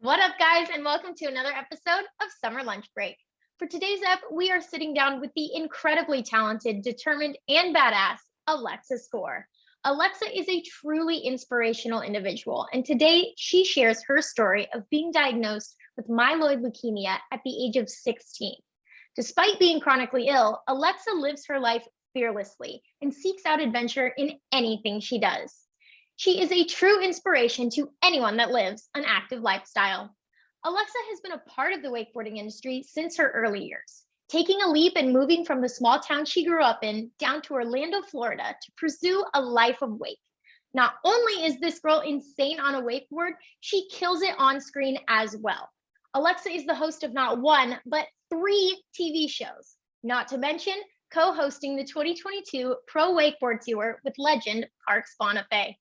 What up, guys, and welcome to another episode of Summer Lunch Break. For today's ep, we are sitting down with the incredibly talented, determined, and badass Alexa Score. Alexa is a truly inspirational individual, and today she shares her story of being diagnosed with myeloid leukemia at the age of 16. Despite being chronically ill, Alexa lives her life fearlessly and seeks out adventure in anything she does. She is a true inspiration to anyone that lives an active lifestyle. Alexa has been a part of the wakeboarding industry since her early years, taking a leap and moving from the small town she grew up in down to Orlando, Florida to pursue a life of wake. Not only is this girl insane on a wakeboard, she kills it on screen as well. Alexa is the host of not one, but 3 TV shows, not to mention co-hosting the 2022 Pro Wakeboard Tour with legend Parks Bonifay.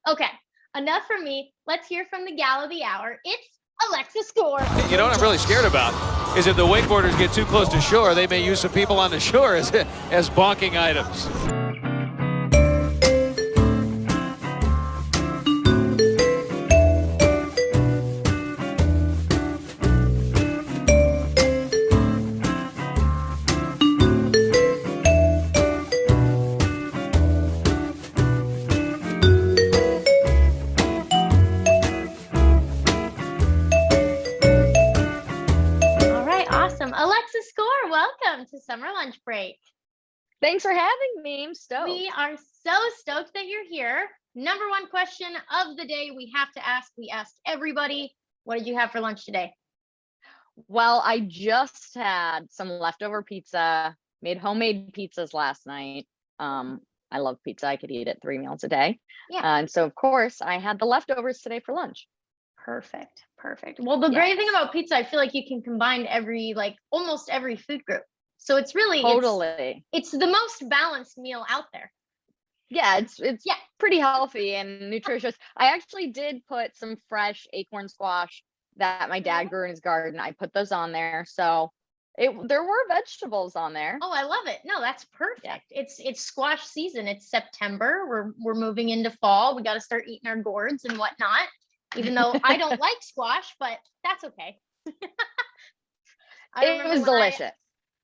Okay, enough from me. Let's hear from the gal of the hour. It's Alexa Score. You know what I'm really scared about is if the wakeboarders get too close to shore, they may use some people on the shore as bonking items. Alexa Score, welcome to Summer Lunch Break. Thanks for having me. I'm stoked. We are so stoked that you're here. Number one question of the day we have to ask. We asked everybody, what did you have for lunch today? Well, I just had some leftover pizza, made homemade pizzas last night. I love pizza. I could eat it 3 meals a day. Yeah. And so, of course, I had the leftovers today for lunch. Perfect. Well, the great thing about pizza, I feel like you can combine almost every food group. So it's really totally it's the most balanced meal out there. Yeah, it's pretty healthy and nutritious. I actually did put some fresh acorn squash that my dad grew in his garden. I put those on there. So there were vegetables on there. Oh, I love it. No, that's perfect. Yeah. It's squash season. It's September. We're moving into fall. We got to start eating our gourds and whatnot. Even though I don't like squash, but that's okay. It was delicious.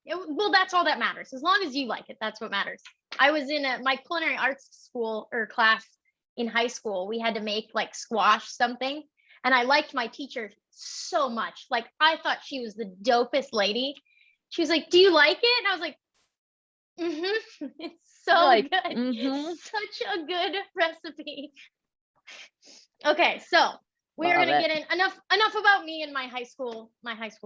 Well, that's all that matters. As long as you like it, that's what matters. I was in my culinary arts school or class in high school. We had to make squash something. And I liked my teacher so much. I thought she was the dopest lady. She was like, "Do you like it?" And I was like, "Mm-hmm." It's so good. Mm-hmm. Such a good recipe. Okay, so we're gonna get in enough about me and my high school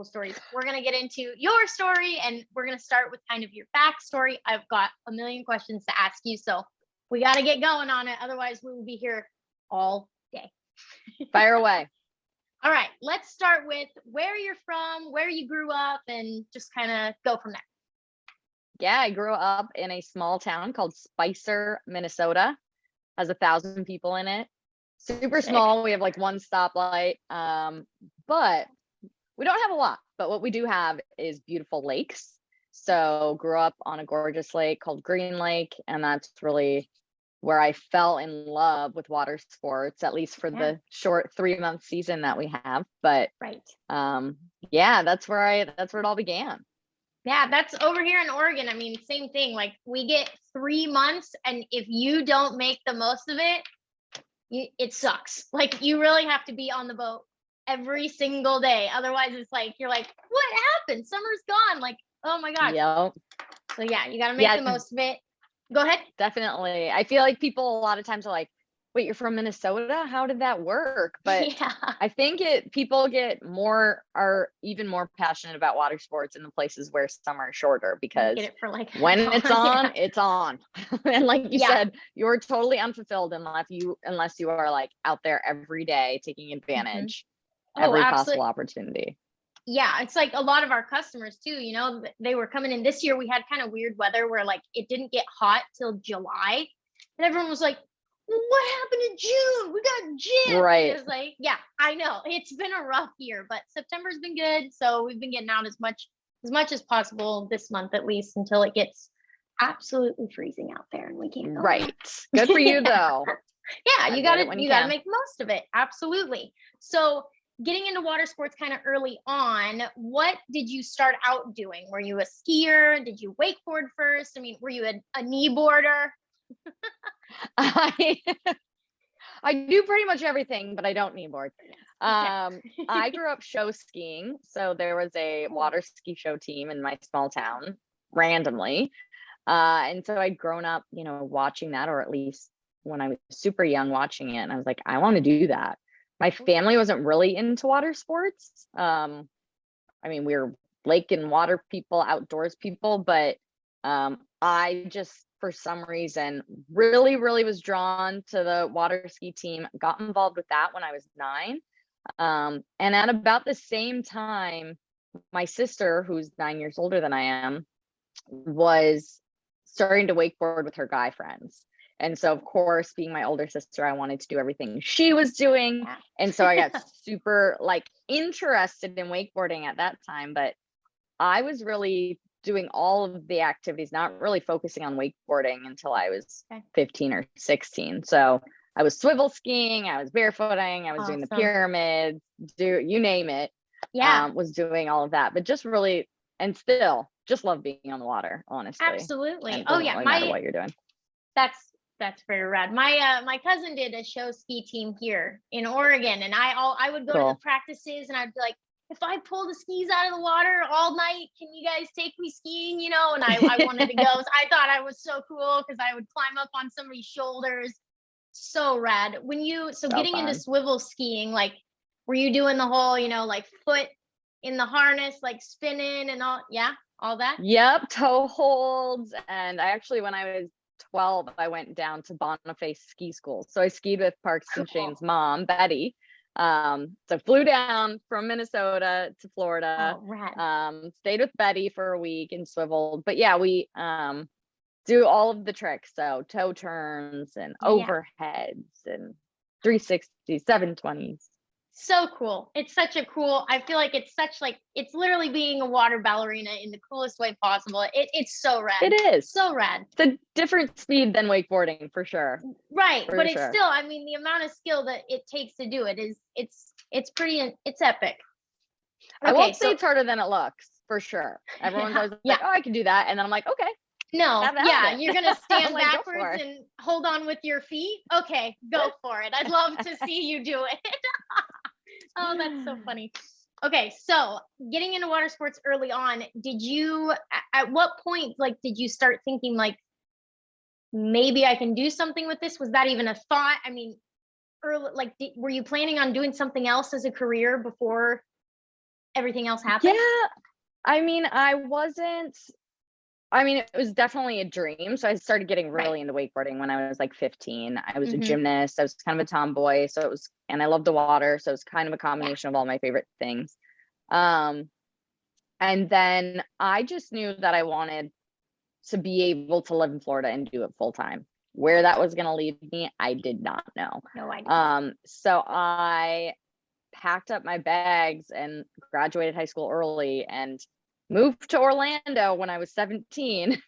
stories. We're gonna get into your story, and we're gonna start with kind of your backstory. I've got a million questions to ask you, so we got to get going on it. Otherwise, we will be here all day. Fire away. All right, let's start with where you're from, where you grew up, and just kind of go from there. Yeah, I grew up in a small town called Spicer, Minnesota. Has 1,000 people in it. Super small. We have one stoplight, but we don't have a lot. But what we do have is beautiful lakes. So grew up on a gorgeous lake called Green Lake, and that's really where I fell in love with water sports, at least for the short 3-month season that we have. But that's where it all began. Yeah, that's over here in Oregon. I mean, same thing. We get 3 months, and if you don't make the most of it, it sucks. You really have to be on the boat every single day. Otherwise, it's you're like, what happened? Summer's gone. Oh my gosh. Yep. So yeah, you got to make the most of it. Go ahead. Definitely. I feel like people a lot of times are like, wait, you're from Minnesota? How did that work? But I think people are even more passionate about water sports in the places where summer is shorter, because get it for when it's on, it's on. And like you said, you're totally unfulfilled unless you are out there every day taking advantage every possible opportunity. Yeah, it's a lot of our customers too, they were coming in this year. We had kind of weird weather where it didn't get hot till July, and everyone was like, what happened in June? We got June. Right. It's I know it's been a rough year, but September's been good. So we've been getting out as much as possible this month, at least, until it gets absolutely freezing out there and we can't go. Right. Good for you though. Yeah, you gotta make most of it. Absolutely. So getting into water sports kind of early on, what did you start out doing? Were you a skier? Did you wakeboard first? I mean, were you a knee boarder? I I do pretty much everything, but I don't kneeboard. I grew up show skiing, so there was a water ski show team in my small town randomly. And so I'd grown up, watching that, or at least when I was super young watching it, and I was like, I want to do that. My family wasn't really into water sports. I mean, we were lake and water people, outdoors people, but I just, for some reason, really, really was drawn to the water ski team, got involved with that when I was 9. And at about the same time, my sister, who's 9 years older than I am, was starting to wakeboard with her guy friends. And so, of course, being my older sister, I wanted to do everything she was doing. And so I got super interested in wakeboarding at that time. But I was really doing all of the activities, not really focusing on wakeboarding until I was 15 or 16. So I was swivel skiing, I was barefooting, I was doing the pyramids, you name it. Was doing all of that, but just really, and still just love being on the water, honestly. Absolutely. Oh yeah. No matter what you're doing. That's very rad. My cousin did a show ski team here in Oregon, and I would go to the practices, and I'd be like, if I pull the skis out of the water all night, can you guys take me skiing? And I wanted to go. So I thought I was so cool because I would climb up on somebody's shoulders. So rad. Getting into swivel skiing, were you doing the whole, foot in the harness, spinning and all that? Yep, toe holds. And I actually, when I was 12, I went down to Boniface ski school. So I skied with Parks and Shane's mom, Betty. So flew down from Minnesota to Florida, stayed with Betty for a week and swiveled. But yeah, we do all of the tricks. So toe turns and overheads and 360s, 720s. So cool. It's such a cool, I feel like it's such it's literally being a water ballerina in the coolest way possible. It's so rad. It is. So rad. It's a different speed than wakeboarding for sure. Right. But it's still, I mean, the amount of skill that it takes to do it it's pretty, it's epic. I won't say it's harder than it looks, for sure. Everyone's always like, oh, I can do that. And then I'm like, okay. No, you're going to stand backwards and hold on with your feet. Okay, go for it. I'd love to see you do it. Oh, that's so funny. Okay, so getting into water sports early on, at what point, did you start thinking, maybe I can do something with this? Was that even a thought? I mean, early, were you planning on doing something else as a career before everything else happened? Yeah, I mean, it was definitely a dream. So I started getting really into wakeboarding when I was 15. I was a gymnast. I was kind of a tomboy. And I loved the water. So it was kind of a combination of all my favorite things. And then I just knew that I wanted to be able to live in Florida and do it full time. Where that was going to lead me, I did not know. No idea. So I packed up my bags and graduated high school early and moved to Orlando when I was 17,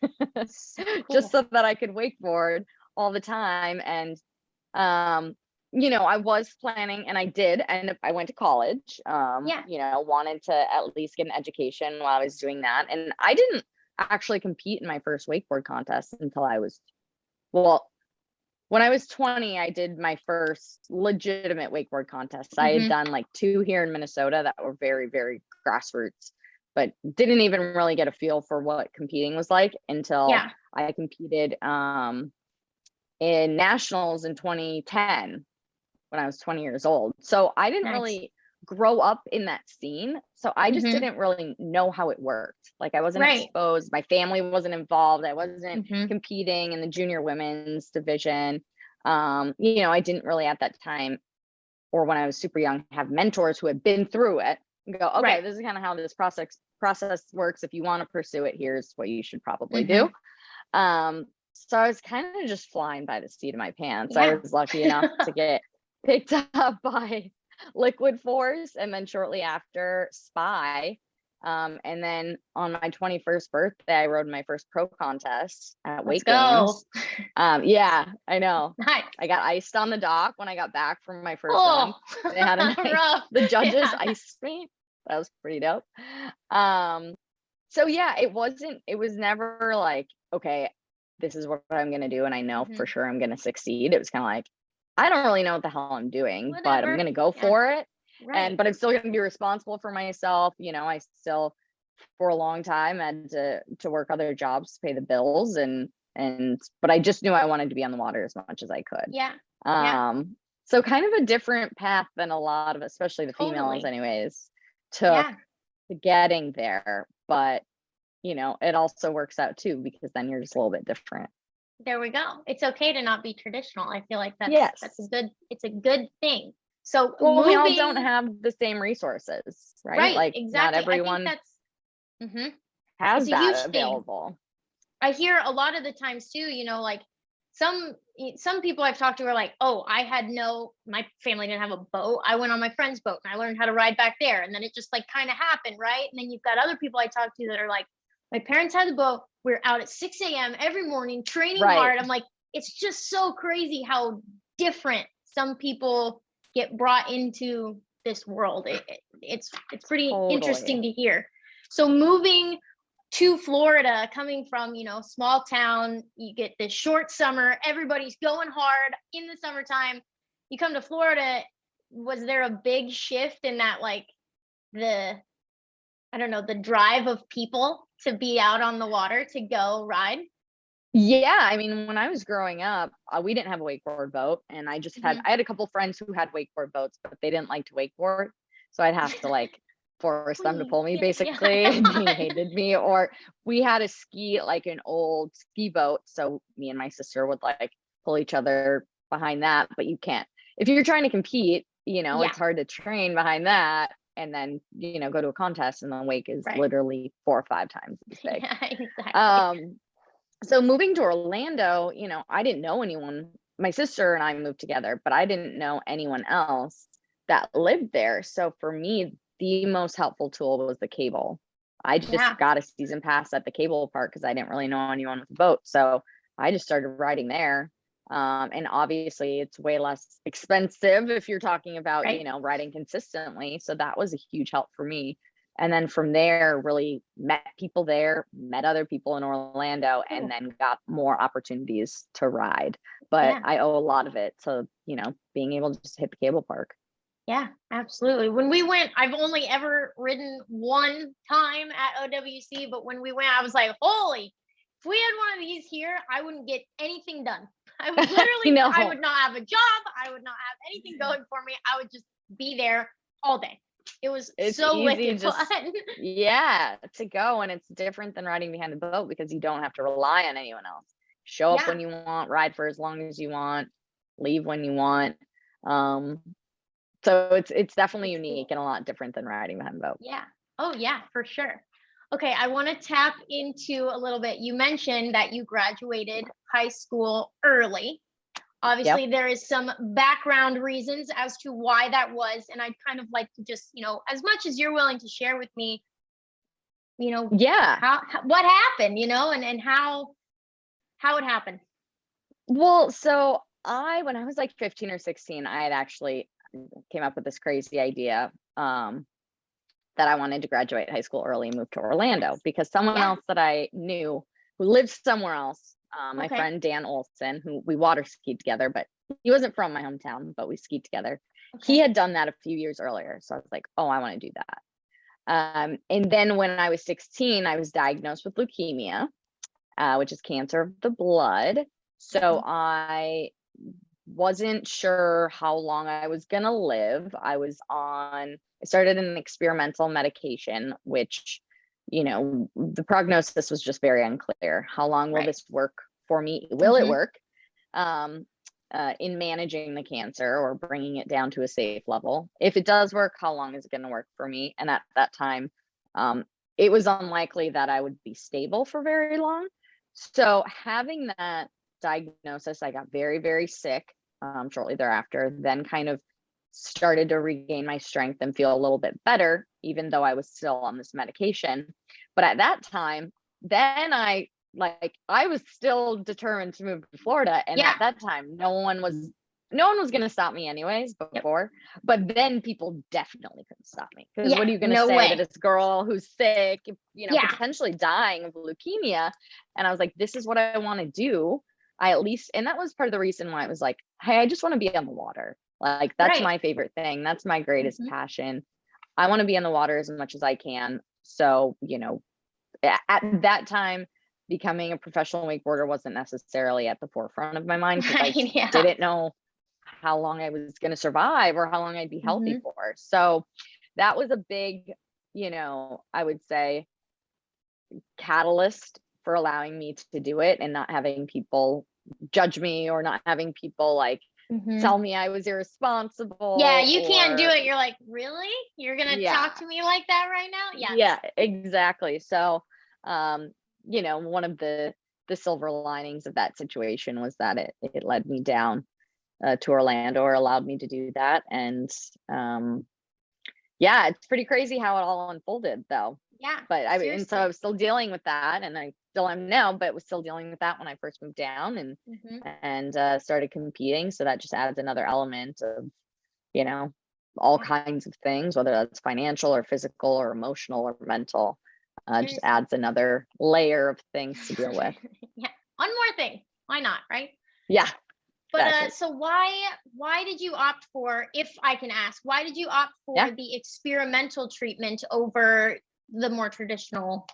So cool. just so that I could wakeboard all the time. And, I was planning, and I did, and I went to college, wanted to at least get an education while I was doing that. And I didn't actually compete in my first wakeboard contest until when I was 20, I did my first legitimate wakeboard contest. I had done 2 here in Minnesota that were very, very grassroots, but didn't even really get a feel for what competing was like until I competed in nationals in 2010 when I was 20 years old. So I didn't really grow up in that scene. So I just didn't really know how it worked. I wasn't exposed. My family wasn't involved. I wasn't competing in the junior women's division. I didn't really at that time, or when I was super young, have mentors who had been through it and go, okay, this is kind of how this process works. If you want to pursue it, here's what you should probably do. So I was kind of just flying by the seat of my pants. I was lucky enough to get picked up by Liquid Force, and then shortly after Spy, And then on my 21st birthday, I rode my first pro contest at Let's Wake go. Games. Yeah, I know. Nice. I got iced on the dock when I got back from my first Oh, run. They had a nice, rough. the judges Yeah. iced me. That was pretty dope. So yeah, it was never like, okay, this is what I'm gonna do, and I know for sure I'm gonna succeed. It was kind of like, I don't really know what the hell I'm doing, but I'm Whatever. gonna go Yeah. for it. Right. But I'm still gonna be responsible for myself. I still, for a long time, had to work other jobs to pay the bills, but I just knew I wanted to be on the water as much as I could. Yeah. Yeah. So kind of a different path than a lot of, especially the females Totally. anyways, took Yeah. to getting there. But it also works out too, because then you're just a little bit different. There we go. It's okay to not be traditional. I feel like that's Yes. it's a good thing. So Well, we all don't moving, have the same resources, right? right, Like not exactly. I everyone think that's has it's a huge that thing. available. I hear a lot of the times too, like some people I've talked to are like, oh, my family didn't have a boat. I went on my friend's boat and I learned how to ride back there. And then it just like kind of happened, right? And then you've got other people I talk to that are like, my parents had the boat. We're out at 6 a.m. every morning training hard. I'm like, it's just so crazy how different some people get brought into this world. It's pretty interesting to hear. So moving to Florida, coming from, small town, you get this short summer, everybody's going hard in the summertime. You come to Florida, was there a big shift in that, like the drive of people to be out on the water to go ride? Yeah, I mean, when I was growing up, we didn't have a wakeboard boat, and I had a couple friends who had wakeboard boats, but they didn't like to wakeboard, so I'd have to like force them to pull me, basically. And they hated me. Or we had an old ski boat, so me and my sister would like pull each other behind that. But you can't, if you're trying to compete, it's hard to train behind that and then go to a contest, and the wake is literally 4 or 5 times as big. Yeah, exactly. So moving to Orlando, I didn't know anyone. My sister and I moved together, but I didn't know anyone else that lived there. So for me, the most helpful tool was the cable. I just got a season pass at the cable park because I didn't really know anyone with a boat. So I just started riding there. And obviously it's way less expensive if you're talking about, riding consistently. So that was a huge help for me. And then from there, really met people there, met other people in Orlando, and then got more opportunities to ride. But I owe a lot of it to, being able to just hit the cable park. Yeah, absolutely. When we went, I've only ever ridden one time at OWC, but when we went, I was like, holy, if we had one of these here, I wouldn't get anything done. I would literally, I would not have a job. I would not have anything going for me. I would just be there all day. It's so wicked fun. Yeah, to go. And it's different than riding behind the boat because you don't have to rely on anyone else. Show up when you want, ride for as long as you want, leave when you want. So it's definitely unique and a lot different than riding behind a boat. Yeah. Oh yeah, for sure. Okay, I want to tap into a little bit. You mentioned that you graduated high school early. Obviously, there is some background reasons as to why that was. And I'd kind of like to just, as much as you're willing to share with me, what happened, and how it happened. Well, so when I was like 15 or 16, I had actually came up with this crazy idea that I wanted to graduate high school early and move to Orlando because someone else that I knew who lived somewhere else, my friend Dan Olson, who we water skied together, but he wasn't from my hometown, but we skied together. He had done that a few years earlier. So I was like, oh, I want to do that. And then when I was 16, I was diagnosed with leukemia, which is cancer of the blood. So I wasn't sure how long I was going to live. I started an experimental medication, which, the prognosis was just very unclear. How long will this work for me? Will it work in managing the cancer or bringing it down to a safe level? If it does work, how long is it going to work for me? And at that time, it was unlikely that I would be stable for very long. So having that diagnosis, I got very, very sick shortly thereafter, then kind of started to regain my strength and feel a little bit better, even though I was still on this medication. But at that time, then I was still determined to move to Florida. And Yeah. at that time, no one was going to stop me anyways before, but then people definitely couldn't stop me. Because Yeah, what are you going to no say way. to this girl who's sick, Yeah. potentially dying of leukemia? And I was like, this is what I want to do. And that was part of the reason why it was like, hey, I just want to be on the water. Like, that's Right. my favorite thing. That's my greatest Mhm. passion. I want to be in the water as much as I can. So, at that time, becoming a professional wakeboarder wasn't necessarily at the forefront of my mind, because I Right, yeah. didn't know how long I was going to survive or how long I'd be healthy Mhm. for. So that was a big, I would say, catalyst for allowing me to do it, and not having people judge me, or not having people Mhm. tell me I was irresponsible. Yeah, you can't do or- it. You're like, really? You're gonna Yeah. talk to me like that right now? Yes. Yeah, exactly. So, one of the silver linings of that situation was that it led me down to Orlando, or allowed me to do that. And yeah, it's pretty crazy how it all unfolded, though. Yeah. But I mean, and so I seriously. was still dealing with that, and I still am now, but was still dealing with that when I first moved down, Mhm. and started competing. So that just adds another element of, all Yeah. kinds of things, whether that's financial or physical or emotional or mental. Just Seriously. adds another layer of things to deal with. Yeah. One more thing. Why not, right? Yeah. But Exactly. so why did you opt for, if I can ask, why did you opt for Yeah. the experimental treatment over the more traditional?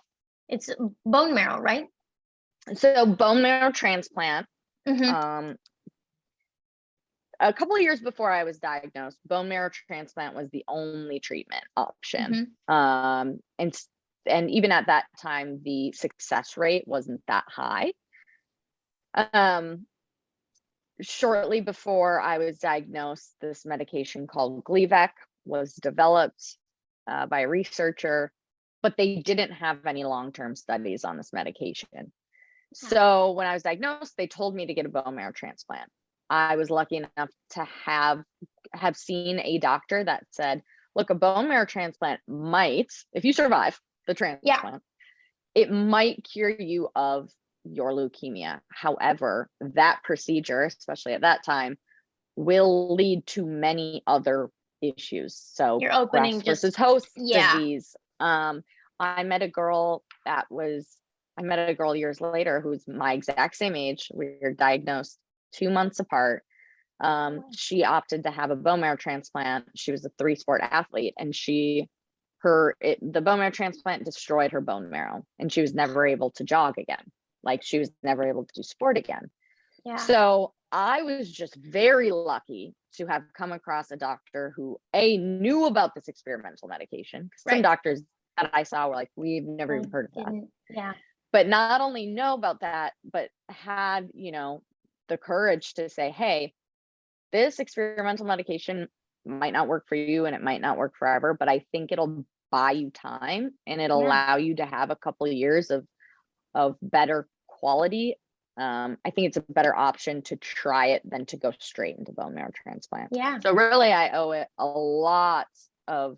It's bone marrow, right? So bone marrow transplant. Mhm. A couple of years before I was diagnosed, bone marrow transplant was the only treatment option. Mhm. And even at that time, the success rate wasn't that high. Shortly before I was diagnosed, this medication called Gleevec was developed by a researcher, but they didn't have any long-term studies on this medication. So when I was diagnosed, they told me to get a bone marrow transplant. I was lucky enough to have seen a doctor that said, look, a bone marrow transplant might, if you survive the transplant, it might cure you of your leukemia. However, that procedure, especially at that time, will lead to many other issues. So You're opening graft versus host yeah. disease. I met a girl years later who's my exact same age. We were diagnosed 2 months apart. She opted to have a bone marrow transplant. She was a 3-sport athlete, and the bone marrow transplant destroyed her bone marrow, and she was never able to jog again. Like, she was never able to do sport again. Yeah. So I was just very lucky to have come across a doctor who knew about this experimental medication. Some Right. doctors that I saw were like, we've never even heard of that. Yeah. But not only know about that, but had, the courage to say, hey, this experimental medication might not work for you, and it might not work forever, but I think it'll buy you time, and it'll Yeah. allow you to have a couple of years of better quality. I think it's a better option to try it than to go straight into bone marrow transplant. Yeah. So really, I owe it a lot of,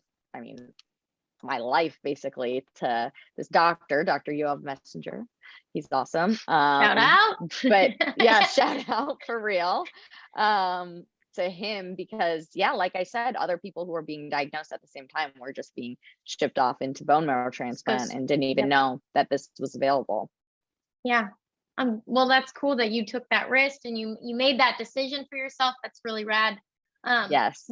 my life basically to this doctor, Dr. Yoav Messenger. He's awesome. Shout out. But yeah, shout out for real to him, because like I said, other people who were being diagnosed at the same time were just being shipped off into bone marrow transplant and didn't even know that this was available. Yeah. Well, that's cool that you took that risk and you made that decision for yourself. That's really rad. Yes.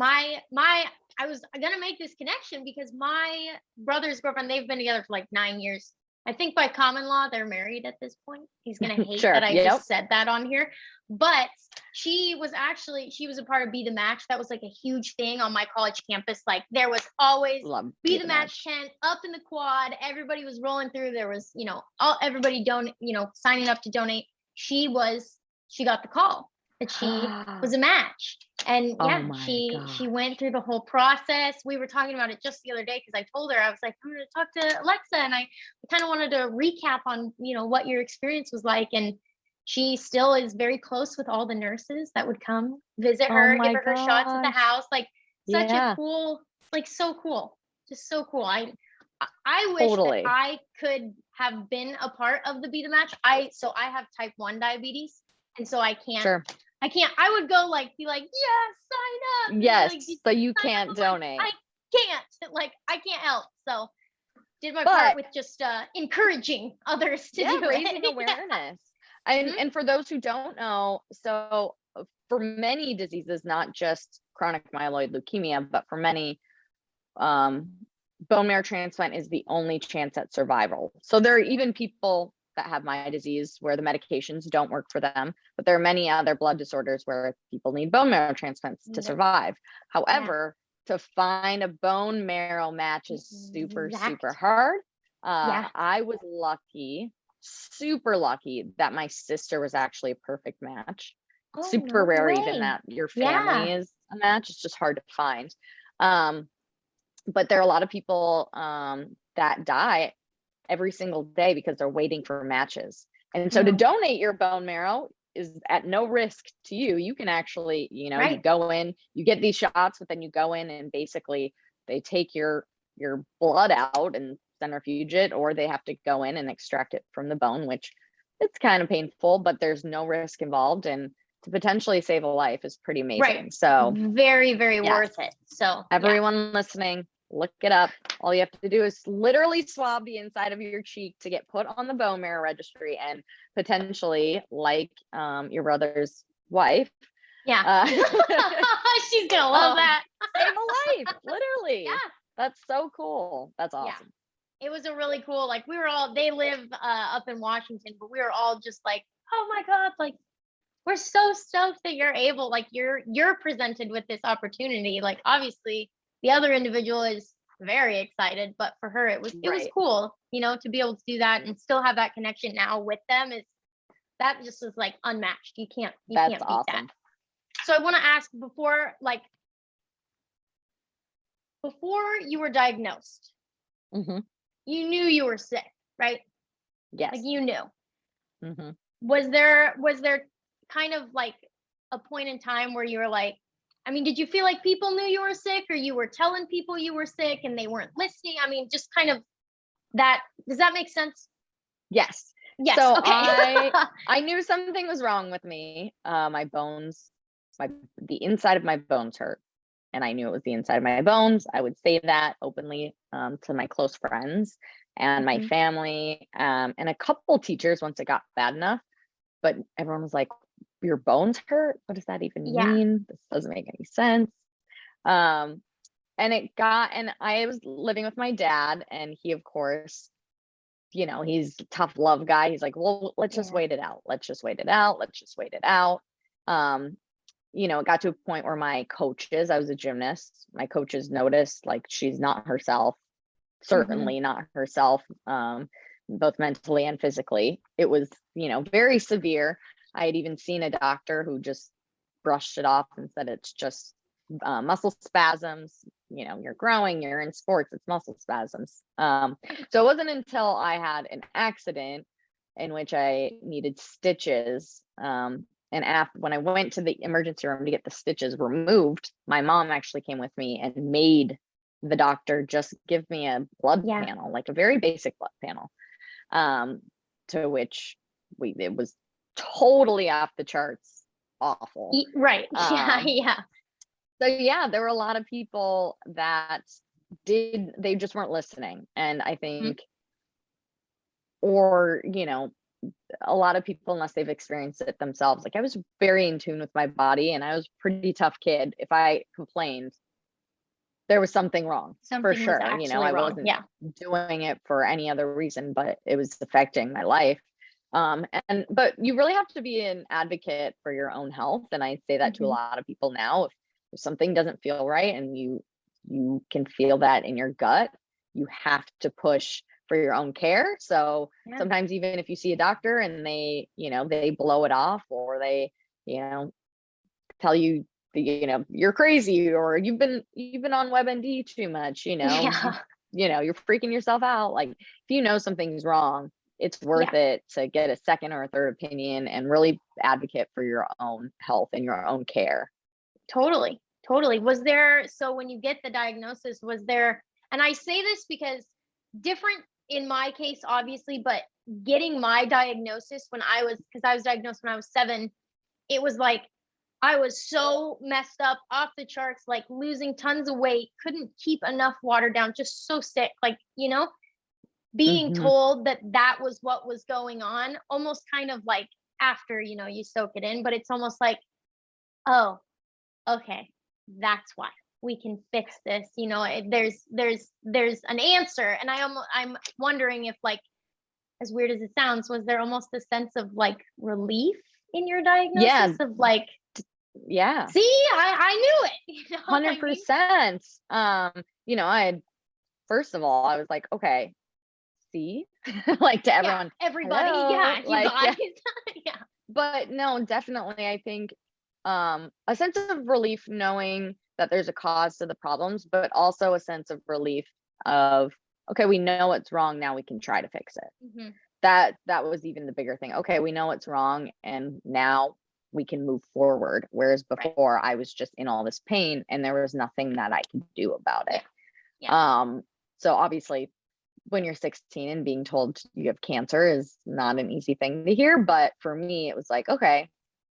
I was gonna make this connection because my brother's girlfriend, they've been together for like 9 years. I think by common law, they're married at this point. He's gonna hate Sure. that I just said that on here. But she was a part of Be the Match. That was like a huge thing on my college campus. Like, there was always Be the Match tent up in the quad. Everybody was rolling through. There was, everybody signing up to donate. She got the call that she was a match. And she went through the whole process. We were talking about it just the other day, because I told her, I was like, I'm going to talk to Alexa, and I kind of wanted to recap on, what your experience was like. And she still is very close with all the nurses that would come visit her, give her shots at the house. Like, such a Yeah, cool, like so cool, just so cool. I wish that totally. I could have been a part of the Be the Match. So I have type 1 diabetes, and so Sure. I would go like be like, yeah, sign up, and Yes. like So you sign up. can't I'm like, donate. I can't, like I can't help. So did my part But with just encouraging others to yeah, do raising it. Yeah. awareness. Mhm. And for those who don't know, so for many diseases, not just chronic myeloid leukemia, but for many, um, bone marrow transplant is the only chance at survival. So there are even people that have my disease where the medications don't work for them, but there are many other blood disorders where people need bone marrow transplants to survive. Yeah, However, to find a bone marrow match is super, super exact. hard. Yeah. I was lucky, super lucky that my sister was actually a perfect match. Oh, Super no rare, even way. that your Yeah. family is a match. It's just hard to find. Um, but there are a lot of people that die every single day because they're waiting for matches. And so to No. donate your bone marrow is at no risk to you. You can actually, you Right. go in, you get these shots, but then you go in and basically they take your blood out and centrifuge it, or they have to go in and extract it from the bone, which it's kind of painful, but there's no risk involved. And to potentially save a life is pretty Right. amazing. So Very, very yes, worth it. So yeah. everyone listening, look it up. All you have to do is literally swab the inside of your cheek to get put on the bone marrow registry, and potentially, like your brother's wife, Yeah. uh, She's gonna love that. save a life. Literally, Yeah. that's so cool. That's Yeah. awesome. It was a really cool, like we were all, they live up in Washington, but we were all just like, oh my God, like we're so stoked that you're able, like you're presented with this opportunity. Like obviously the other individual is very excited, but for her it was Right. cool, to be able to do that and still have that connection now with them. Is that just is like unmatched. You That's can't beat that. awesome. So I want to ask, before you were diagnosed, Hmm. you knew you were sick, right? Like Yes. you knew. Hmm. Was there kind of like a point in time where you were like, I mean, did you feel like people knew you were sick, or you were telling people you were sick and they weren't listening? I mean, just kind of that. Does that make sense? Yes. Yes. So Okay. I knew something was wrong with me. My bones, the inside of my bones hurt, and I knew it was the inside of my bones. I would say that openly to my close friends and my Mhm. family, and a couple teachers once it got bad enough. But everyone was like, "Your bones hurt? What does that even Yeah. mean? This doesn't make any sense." Um, and I was living with my dad, and he, of course, he's a tough love guy. He's like, well, let's just Yeah. wait it out. Let's just wait it out. Let's just wait it out. Um, it got to a point where my coaches, I was a gymnast, my coaches noticed like she's not herself, Mhm. certainly not herself, both mentally and physically. It was, very severe. I had even seen a doctor who just brushed it off and said it's just muscle spasms. You're growing, you're in sports, it's muscle spasms. So it wasn't until I had an accident in which I needed stitches. And when I went to the emergency room to get the stitches removed, my mom actually came with me and made the doctor just give me a blood Yeah. panel, like a very basic blood panel, um, to which it was totally off the charts, awful. Right. Yeah. Um, Yeah. so yeah, there were a lot of people that they just weren't listening. And I Mhm. think, or, a lot of people, unless they've experienced it themselves, like I was very in tune with my body and I was a pretty tough kid. If I complained, there was something wrong for Something was sure. actually I wrong. wasn't Yeah. doing it for any other reason, but it was affecting my life. But you really have to be an advocate for your own health. And I say that to a Mhm. lot of people now. If something doesn't feel right and you can feel that in your gut, you have to push for your own care. So Yeah. sometimes even if you see a doctor and they blow it off, or they, you know, tell you you're crazy, or you've been on WebMD too much, Yeah. you're freaking yourself out. Like if something's wrong, it's worth Yeah. it to get a second or a third opinion and really advocate for your own health and your own care. Totally. Totally. Was there, so when you get the diagnosis, was there, and I say this because different in my case, obviously, but getting my diagnosis because I was diagnosed when I was 7, it was like, I was so messed up, off the charts, like losing tons of weight, couldn't keep enough water down, just so sick. Like, being Mhm. told that that was what was going on, almost kind of like after, you soak it in, but it's almost like, oh, okay, that's why we can fix this. There's an answer, and I'm wondering if, like, as weird as it sounds, was there almost a sense of like relief in your diagnosis Yeah, of like, yeah, see, I knew it. You know what I mean? 100%. I had, first of all, I was like, okay, see, like to Yeah, everyone, everybody. hello, Yeah, you like, yeah. guys. Yeah. But no, definitely, I think a sense of relief knowing that there's a cause to the problems, but also a sense of relief of, okay, we know what's wrong, now we can try to fix it. hmm That was even the bigger thing. Okay, we know what's wrong, and now we can move forward. Whereas Right. before, I was just in all this pain and there was nothing that I could do about it. Yeah. So obviously, when you're 16 and being told you have cancer is not an easy thing to hear, but for me it was like, okay,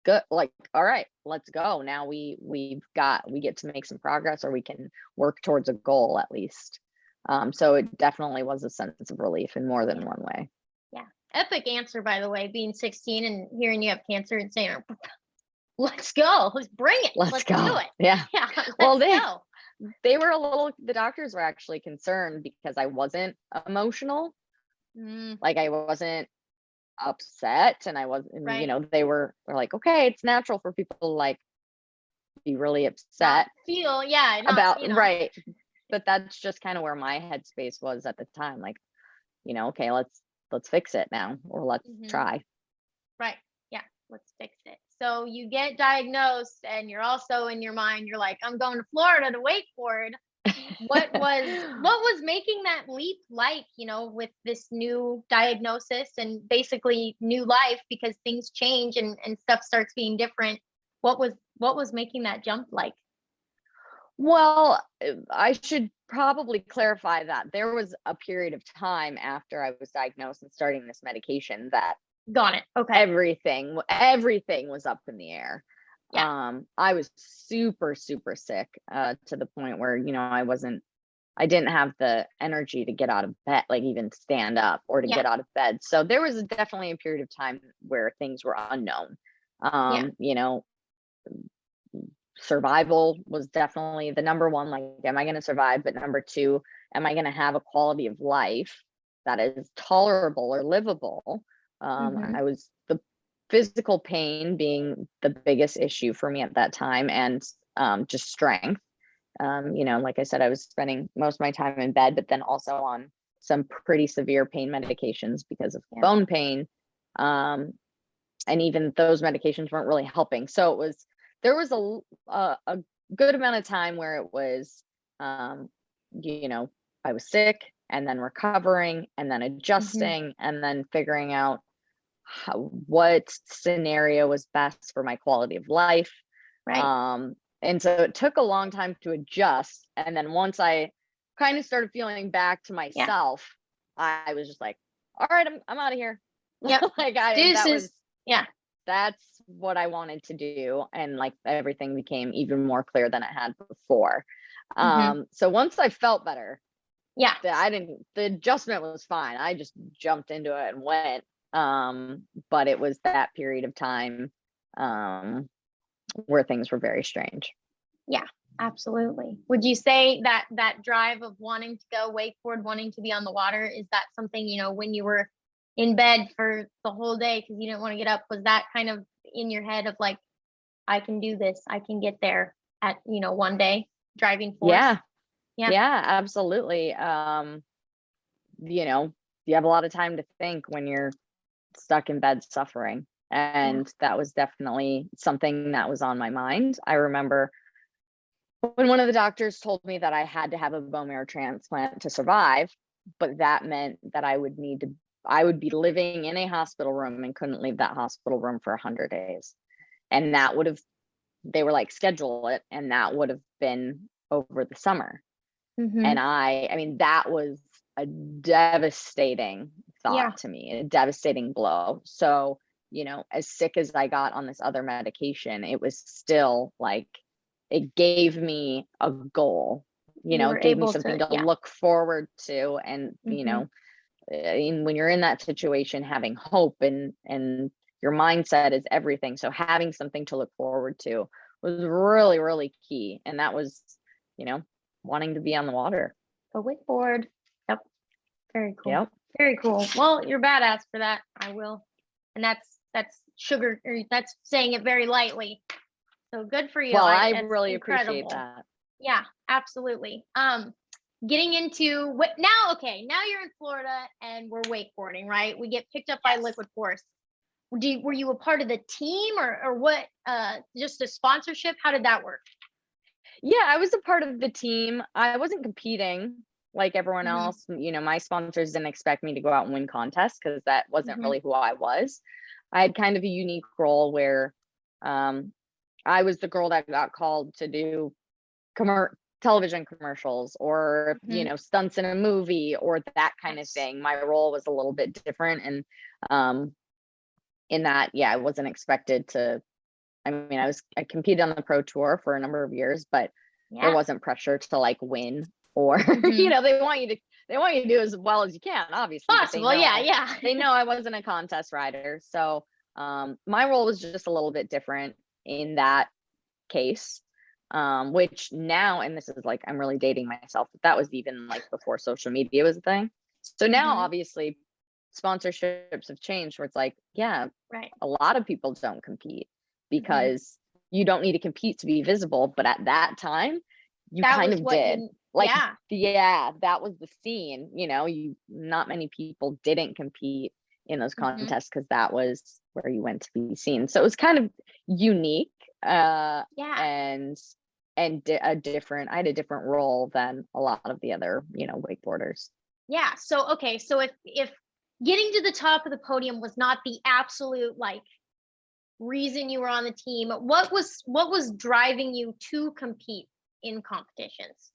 good, like, all right, let's go. Now we get to make some progress, or we can work towards a goal at least. So it definitely was a sense of relief in more than Yeah. one way. Yeah. Epic answer, by the way, being 16 and hearing you have cancer and saying, let's go, let's bring it, Let's do go. it. Yeah. Yeah, Well, let's go. the doctors were actually concerned because I wasn't emotional. Mm, Like, I wasn't upset, and I wasn't, right. were like, okay, it's natural for people to like be really Not upset feel, yeah, not, about, right. But that's just kind of where my headspace was at the time. Like, okay, let's fix it now, or let's mhm, try. right. Yeah, let's fix it. So you get diagnosed and you're also in your mind, you're like, I'm going to Florida to wakeboard. What was making that leap like, with this new diagnosis and basically new life, because things change and stuff starts being different. What was making that jump like? Well, I should probably clarify that there was a period of time after I was diagnosed and starting this medication that Got it. Okay. everything was up in the air. Yeah. I was super, super sick, to the point where, I didn't have the energy to get out of bed, like even stand up or to Yeah. get out of bed. So there was definitely a period of time where things were unknown. Yeah. You know, survival was definitely the number one, like, am I going to survive? But number two, am I going to have a quality of life that is tolerable or livable? Mhm. The physical pain being the biggest issue for me at that time, and just strength. Like I said, I was spending most of my time in bed, but then also on some pretty severe pain medications because of Yeah. bone pain. And even those medications weren't really helping. So there was a good amount of time where it was, I was sick and then recovering and then Mhm. adjusting and then figuring out what scenario was best for my quality of life. Right. And so it took a long time to adjust. And then once I kind of started feeling back to Yeah. myself, I was just like, all right, I'm out of here. Yep. Like, Yeah. that's what I wanted to do. And like everything became even more clear than it had before. Mhm. So once I felt better, Yeah. the adjustment was fine. I just jumped into it and went. But it was that period of time, where things were very strange. Yeah. Absolutely. Would you say that that drive of wanting to go wakeboard, wanting to be on the water, is that something, when you were in bed for the whole day because you didn't want to get up, was that kind of in your head of like, I can do this, I can get there at, one day, driving force? Yeah. Yeah. Yeah, absolutely. You have a lot of time to think when you're stuck in bed suffering. And that was definitely something that was on my mind. I remember when one of the doctors told me that I had to have a bone marrow transplant to survive, but that meant that I would be living in a hospital room and couldn't leave that hospital room for 100 days. And that would have they were like, schedule it, and that would have been over the summer. And I mean, that was a devastating thought to me, a devastating blow. So, you know, as sick as I got on this other medication, it was still like, it gave me a goal, you know, it gave me something to look forward to. And, you know, when you're in that situation, having hope and your mindset is everything. So having something to look forward to was really, really key. And that was, you know, wanting to be on the water. A wakeboard. Yep. Very cool. Yep. Very cool. Well, you're badass for that. I will. And that's sugar, or that's saying it very lightly. So good for you. Well, I really appreciate that. Yeah, absolutely. Getting into what now, okay, now you're in Florida and we're wakeboarding, right? We get picked up by Liquid Force. Were you a part of the team or what, just a sponsorship? How did that work? Yeah, I was a part of the team. I wasn't competing like everyone else. You know, my sponsors didn't expect me to go out and win contests because that wasn't really who I was. I had kind of a unique role where I was the girl that got called to do television commercials or, you know, stunts in a movie or that kind of thing. My role was a little bit different. And in that, yeah, I wasn't expected to. I mean, I competed on the pro tour for a number of years, but there wasn't pressure to like win or, you know, they want you to do as well as you can, obviously. Possible, They know I wasn't a contest rider. So my role was just a little bit different in that case, which now, and this is like, I'm really dating myself, but that was even like before social media was a thing. So now obviously sponsorships have changed where it's like, yeah, a lot of people don't compete because you don't need to compete to be visible. But at that time, you kind of did. That was the scene, you know, not many people didn't compete in those contests because that was where you went to be seen. So it was kind of unique. And I had a different role than a lot of the other, you know, wakeboarders. Yeah. So, okay. So if getting to the top of the podium was not the absolute like reason you were on the team, what was driving you to compete in competitions?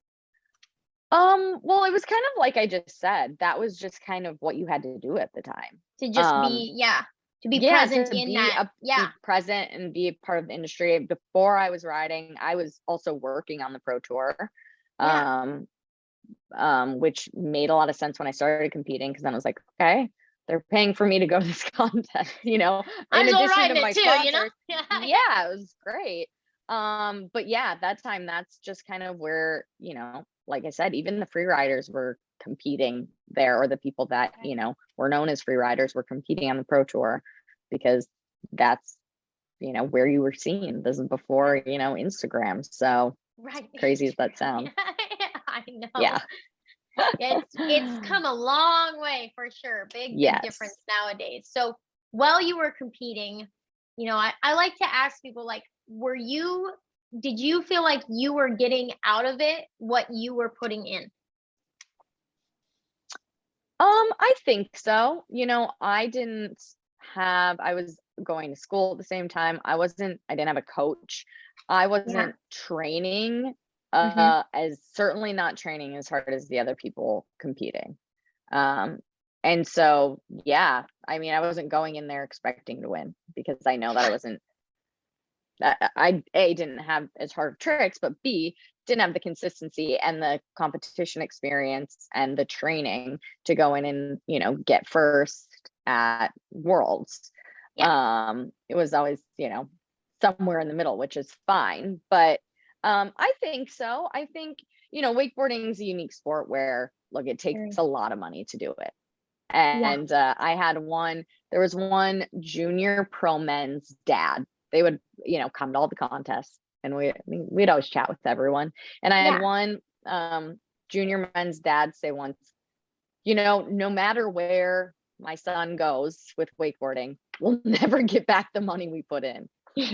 Well, it was kind of like I just said, that was just kind of what you had to do at the time. To just be present in that. Be present and be a part of the industry. Before I was riding, I was also working on the pro tour. Which made a lot of sense when I started competing because then I was like, okay, they're paying for me to go to this contest, you know, in addition to my sponsors. You know? Yeah, it was great. But yeah, that time, that's just kind of where, you know, like I said, even the free riders were competing there, or the people that, you know, were known as free riders were competing on the pro tour because that's, you know, where you were seen. This is before, you know, Instagram. So crazy as that sounds. I know. Yeah. It's come a long way for sure. Big difference nowadays. So while you were competing, you know, I like to ask people like, did you feel like you were getting out of it what you were putting in? I think so. You know, I was going to school at the same time. I didn't have a coach. I wasn't training as certainly not training as hard as the other people competing. And so, yeah, I mean, I wasn't going in there expecting to win because I know that I wasn't, I didn't have as hard of tricks, but B, didn't have the consistency and the competition experience and the training to go in and, you know, get first at Worlds. It was always, you know, somewhere in the middle, which is fine. But I think so. I think, you know, wakeboarding is a unique sport where, look, it takes a lot of money to do it. And there was one junior pro men's dad. They would, you know, come to all the contests and we'd always chat with everyone. And I had one junior men's dad say once, you know, no matter where my son goes with wakeboarding, we'll never get back the money we put in. Which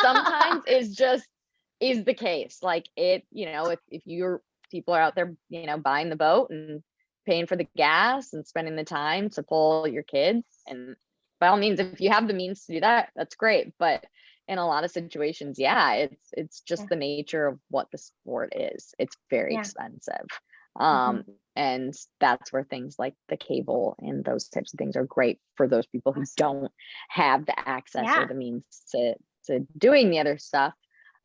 sometimes is the case. Like it, you know, if your people are out there, you know, buying the boat and paying for the gas and spending the time to pull your kids, and by all means, if you have the means to do that, that's great. But in a lot of situations, yeah, it's just Yeah. the nature of what the sport is. It's very Yeah. expensive. Mhm. And that's where things like the cable and those types of things are great for those people who Awesome. don't have the access or Yeah. the means to doing the other stuff.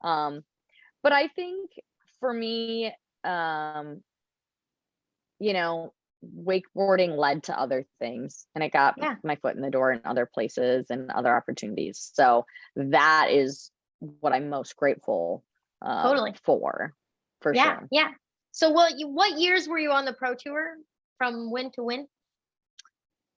But I think for me, you know, wakeboarding led to other things and it got Yeah. my foot in the door in other places and other opportunities. So that is what I'm most grateful Totally. for Yeah. sure. Yeah. So what years were you on the pro tour from win to win?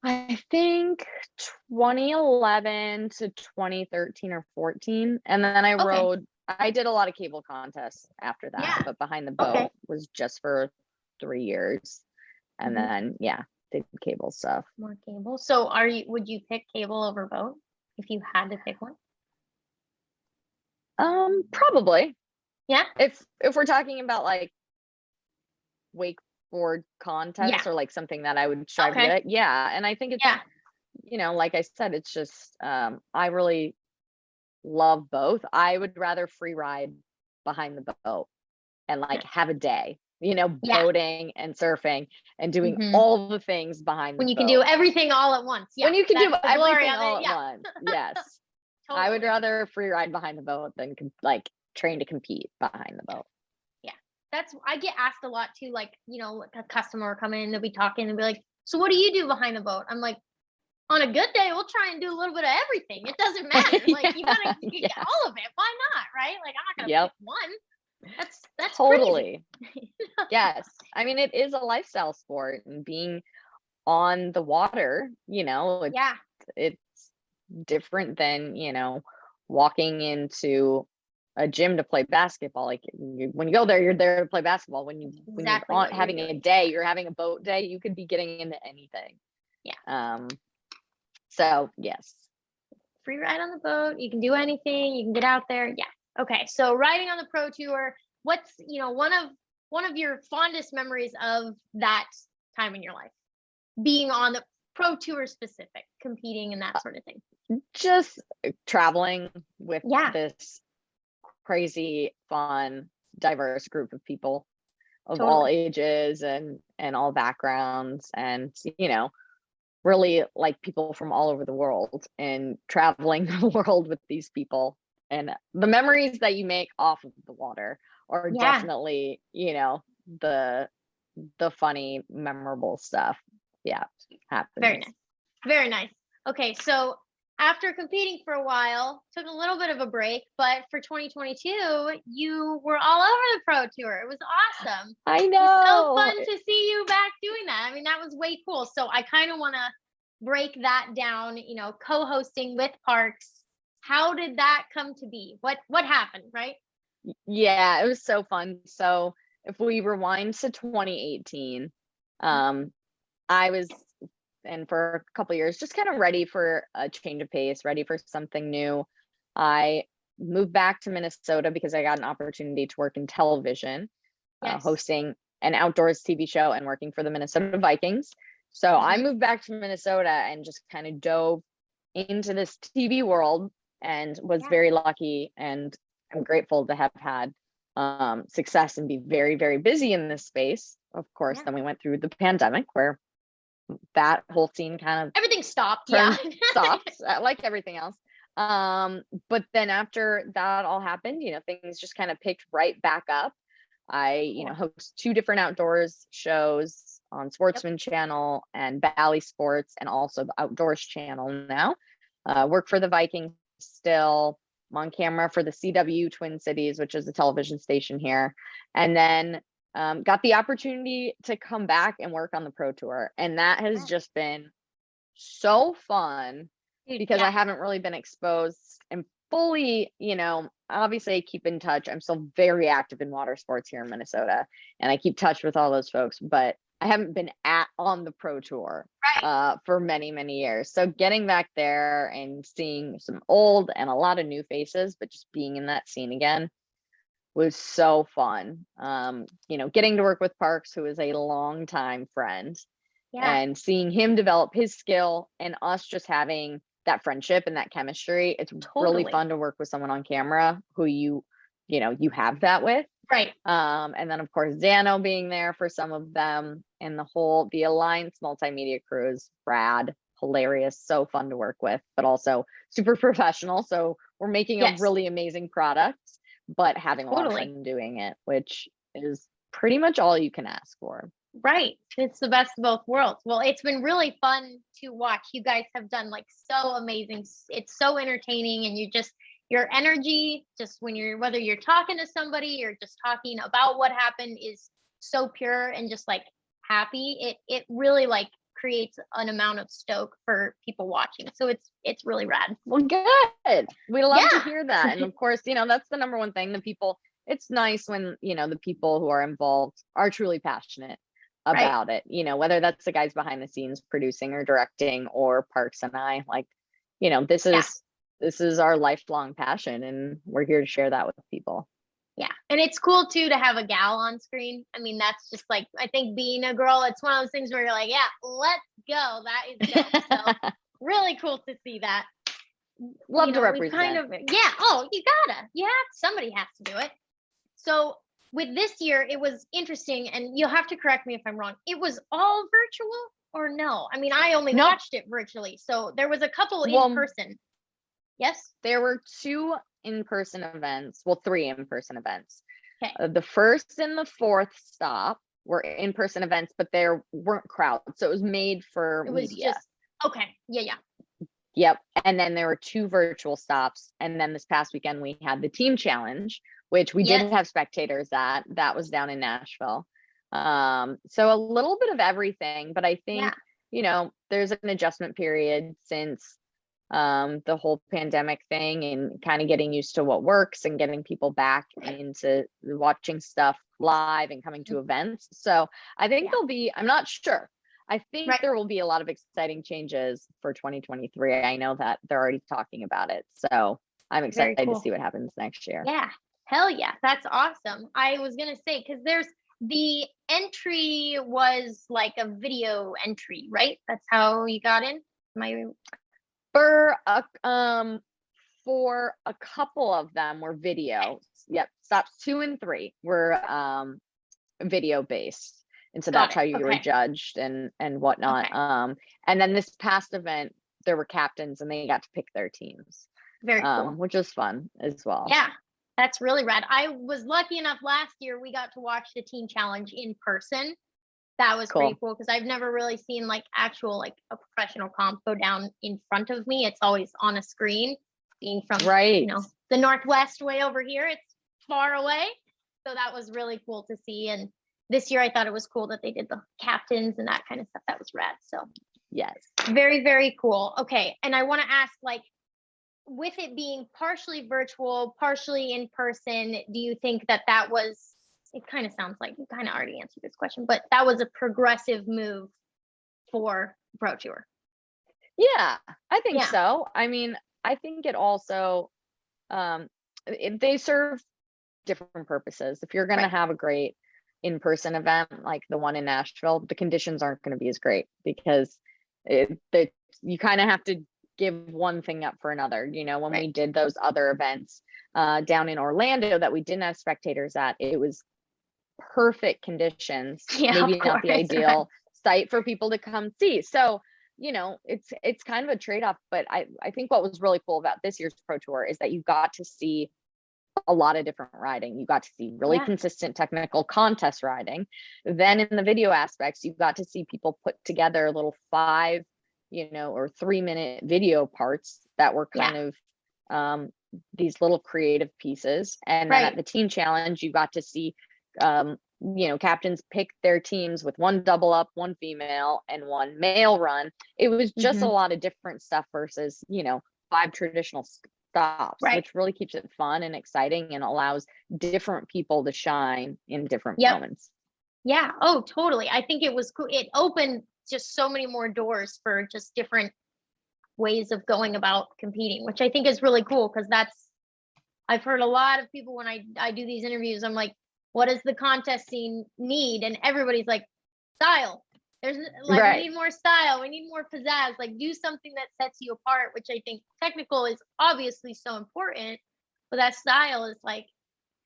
I think 2011 to 2013 or 14. And then Okay. I did a lot of cable contests after that, Yeah. but behind the Okay. boat was just for 3 years. And Mhm. then, yeah, did cable stuff. More cable. So would you pick cable over boat if you had to pick one? Probably. Yeah. If we're talking about like wakeboard Yeah. contests or like something that I would strive to get Okay. at, yeah. And I think it's, Yeah. like I said, it's just I really love both. I would rather free ride behind the boat and like have a day, Yeah. boating and surfing and doing Mhm. all the things behind the When you can do boat. everything all at once. Yeah. When you can do That's the glory everything of all it. at Yeah. once. Yes. I would Totally. rather free ride behind the boat than like train to compete behind the boat. Yeah. I get asked a lot too, like, like a customer will come in, they'll be talking and be like, so what do you do behind the boat? I'm like, on a good day, we'll try and do a little bit of everything. It doesn't matter. Like you Yeah. get all of it. Why not? Right? Like I'm not gonna Yep. pick one. That's crazy. Totally. Yes. I mean, it is a lifestyle sport and being on the water, Yeah. it's different than, walking into a gym to play basketball. Like when you go there, you're there to play basketball. When you're Exactly what you're having a doing. day, you're having a boat day, you could be getting into anything. Yeah. So yes. Free ride on the boat. You can do anything. You can get out there. Yeah. Okay. So riding on the pro tour, what's, one of your fondest memories of that time in your life? Being on the pro tour specific, competing and that sort of thing. Just traveling with Yeah. this crazy, fun, diverse group of people of all Totally. ages and all backgrounds and really like people from all over the world and traveling the world with these people and the memories that you make off of the water are Yeah. definitely the funny memorable stuff happens. Very nice. Very nice. Okay. So after competing for a while, took a little bit of a break, but for 2022, you were all over the pro tour. It was awesome. I It was so know. fun to see you back doing that. I mean, that was way cool. So I kind of want to break that down, co-hosting with Parks. How did that come to be? What happened, right? Yeah, it was so fun. So if we rewind to 2018, I was, and for a couple years, just kind of ready for a change of pace, ready for something new. I moved back to Minnesota because I got an opportunity to work in television, Yes. hosting an outdoors TV show and working for the Minnesota Vikings. So I moved back to Minnesota and just kind of dove into this TV world and was very lucky, and I'm grateful to have had success and be very, very busy in this space. Of course, then we went through the pandemic where that whole scene kind of Everything stopped. stopped like everything else. But then after that all happened, things just kind of picked right back up. I, host 2 different outdoors shows on Sportsman Channel and Bally Sports, and also the Outdoors Channel now. Work for the Vikings still. I'm on camera for the CW Twin Cities, which is a television station here. And then got the opportunity to come back and work on the Pro Tour. And that has just been so fun because I haven't really been exposed and fully, obviously I keep in touch. I'm still very active in water sports here in Minnesota and I keep touch with all those folks, but I haven't been on the Pro Tour for many, many years. So getting back there and seeing some old and a lot of new faces, but just being in that scene again was so fun. Getting to work with Parks, who is a longtime friend, and seeing him develop his skill and us just having that friendship and that chemistry. It's really fun to work with someone on camera who you have that with. Right. And then of course Zano being there for some of them, and the Alliance multimedia crew is rad, hilarious, so fun to work with, but also super professional. So we're making a really amazing product, but having a lot of fun doing it, which is pretty much all you can ask for. Right. It's the best of both worlds. Well, it's been really fun to watch. You guys have done like so amazing. It's so entertaining, and your energy, just whether you're talking to somebody or just talking about what happened, is so pure and just like happy. It really like creates an amount of stoke for people watching. So it's really rad. Well, good. We love to hear that. And of course, that's the number one thing. It's nice when, the people who are involved are truly passionate about it, whether that's the guys behind the scenes producing or directing, or Parks and I, like, this is our lifelong passion, and we're here to share that with people. Yeah. And it's cool too to have a gal on screen. I mean, that's just like, I think being a girl, it's one of those things where you're like, yeah, let's go. That is dope. So really cool to see that. Love to represent. Somebody has to do it. So with this year, it was interesting, and you'll have to correct me if I'm wrong. It was all virtual or no? I mean, I only watched it virtually. So there was a couple in person. Yes? There were 2 in-person events. Well, 3 in-person events. Okay. The first and the fourth stop were in-person events, but there weren't crowds. So it was made for media. Okay. Yeah. Yep. And then there were 2 virtual stops. And then this past weekend, we had the team challenge, which we did have spectators at. That was down in Nashville. So a little bit of everything, but I think, there's an adjustment period since the whole pandemic thing, and kind of getting used to what works and getting people back into watching stuff live and coming to events. So I think there'll be, I'm not sure. I think there will be a lot of exciting changes for 2023. I know that they're already talking about it. So I'm excited to see what happens next year. Yeah. Hell yeah. That's awesome. I was going to say, because the entry was like a video entry, right? That's how you got in? For a couple of them were video. Yep. Stops 2 and 3 were video based. And so that's how you were judged and whatnot. Okay. And then this past event, there were captains, and they got to pick their teams. Very cool. Which was fun as well. Yeah, that's really rad. I was lucky enough last year, we got to watch the team challenge in person. That was pretty cool, because I've never really seen like actual like a professional comp go down in front of me. It's always on a screen. Being from the Northwest way over here, it's far away. So that was really cool to see. And this year I thought it was cool that they did the captains and that kind of stuff. That was rad. So yes, very, very cool. Okay. And I want to ask, like, with it being partially virtual, partially in person, do you think that was, it kind of sounds like you kind of already answered this question, but that was a progressive move for Pro Tour? Yeah, I think so. I mean, I think it also, they serve different purposes. If you're going to have a great in-person event like the one in Nashville, the conditions aren't going to be as great, because you kind of have to give one thing up for another. When we did those other events down in Orlando that we didn't have spectators at, it was perfect conditions, maybe not the ideal site for people to come see. So it's kind of a trade-off, but I think what was really cool about this year's Pro Tour is that you got to see a lot of different riding. You got to see really consistent technical contest riding. Then in the video aspects, you got to see people put together little 5 or 3-minute video parts that were kind of these little creative pieces. And then at the team challenge, you got to see captains pick their teams with 1 double up, 1 female, and 1 male run. It was just a lot of different stuff versus 5 traditional stops, which really keeps it fun and exciting and allows different people to shine in different moments. Yeah. Oh, totally. I think it was cool. It opened just so many more doors for just different ways of going about competing, which I think is really cool, because I've heard a lot of people when I do these interviews, I'm like, what does the contest scene need? And everybody's like, style. There's like, Right. we need more style. We need more pizzazz. Like, do something that sets you apart, which I think technical is obviously so important, but that style is like,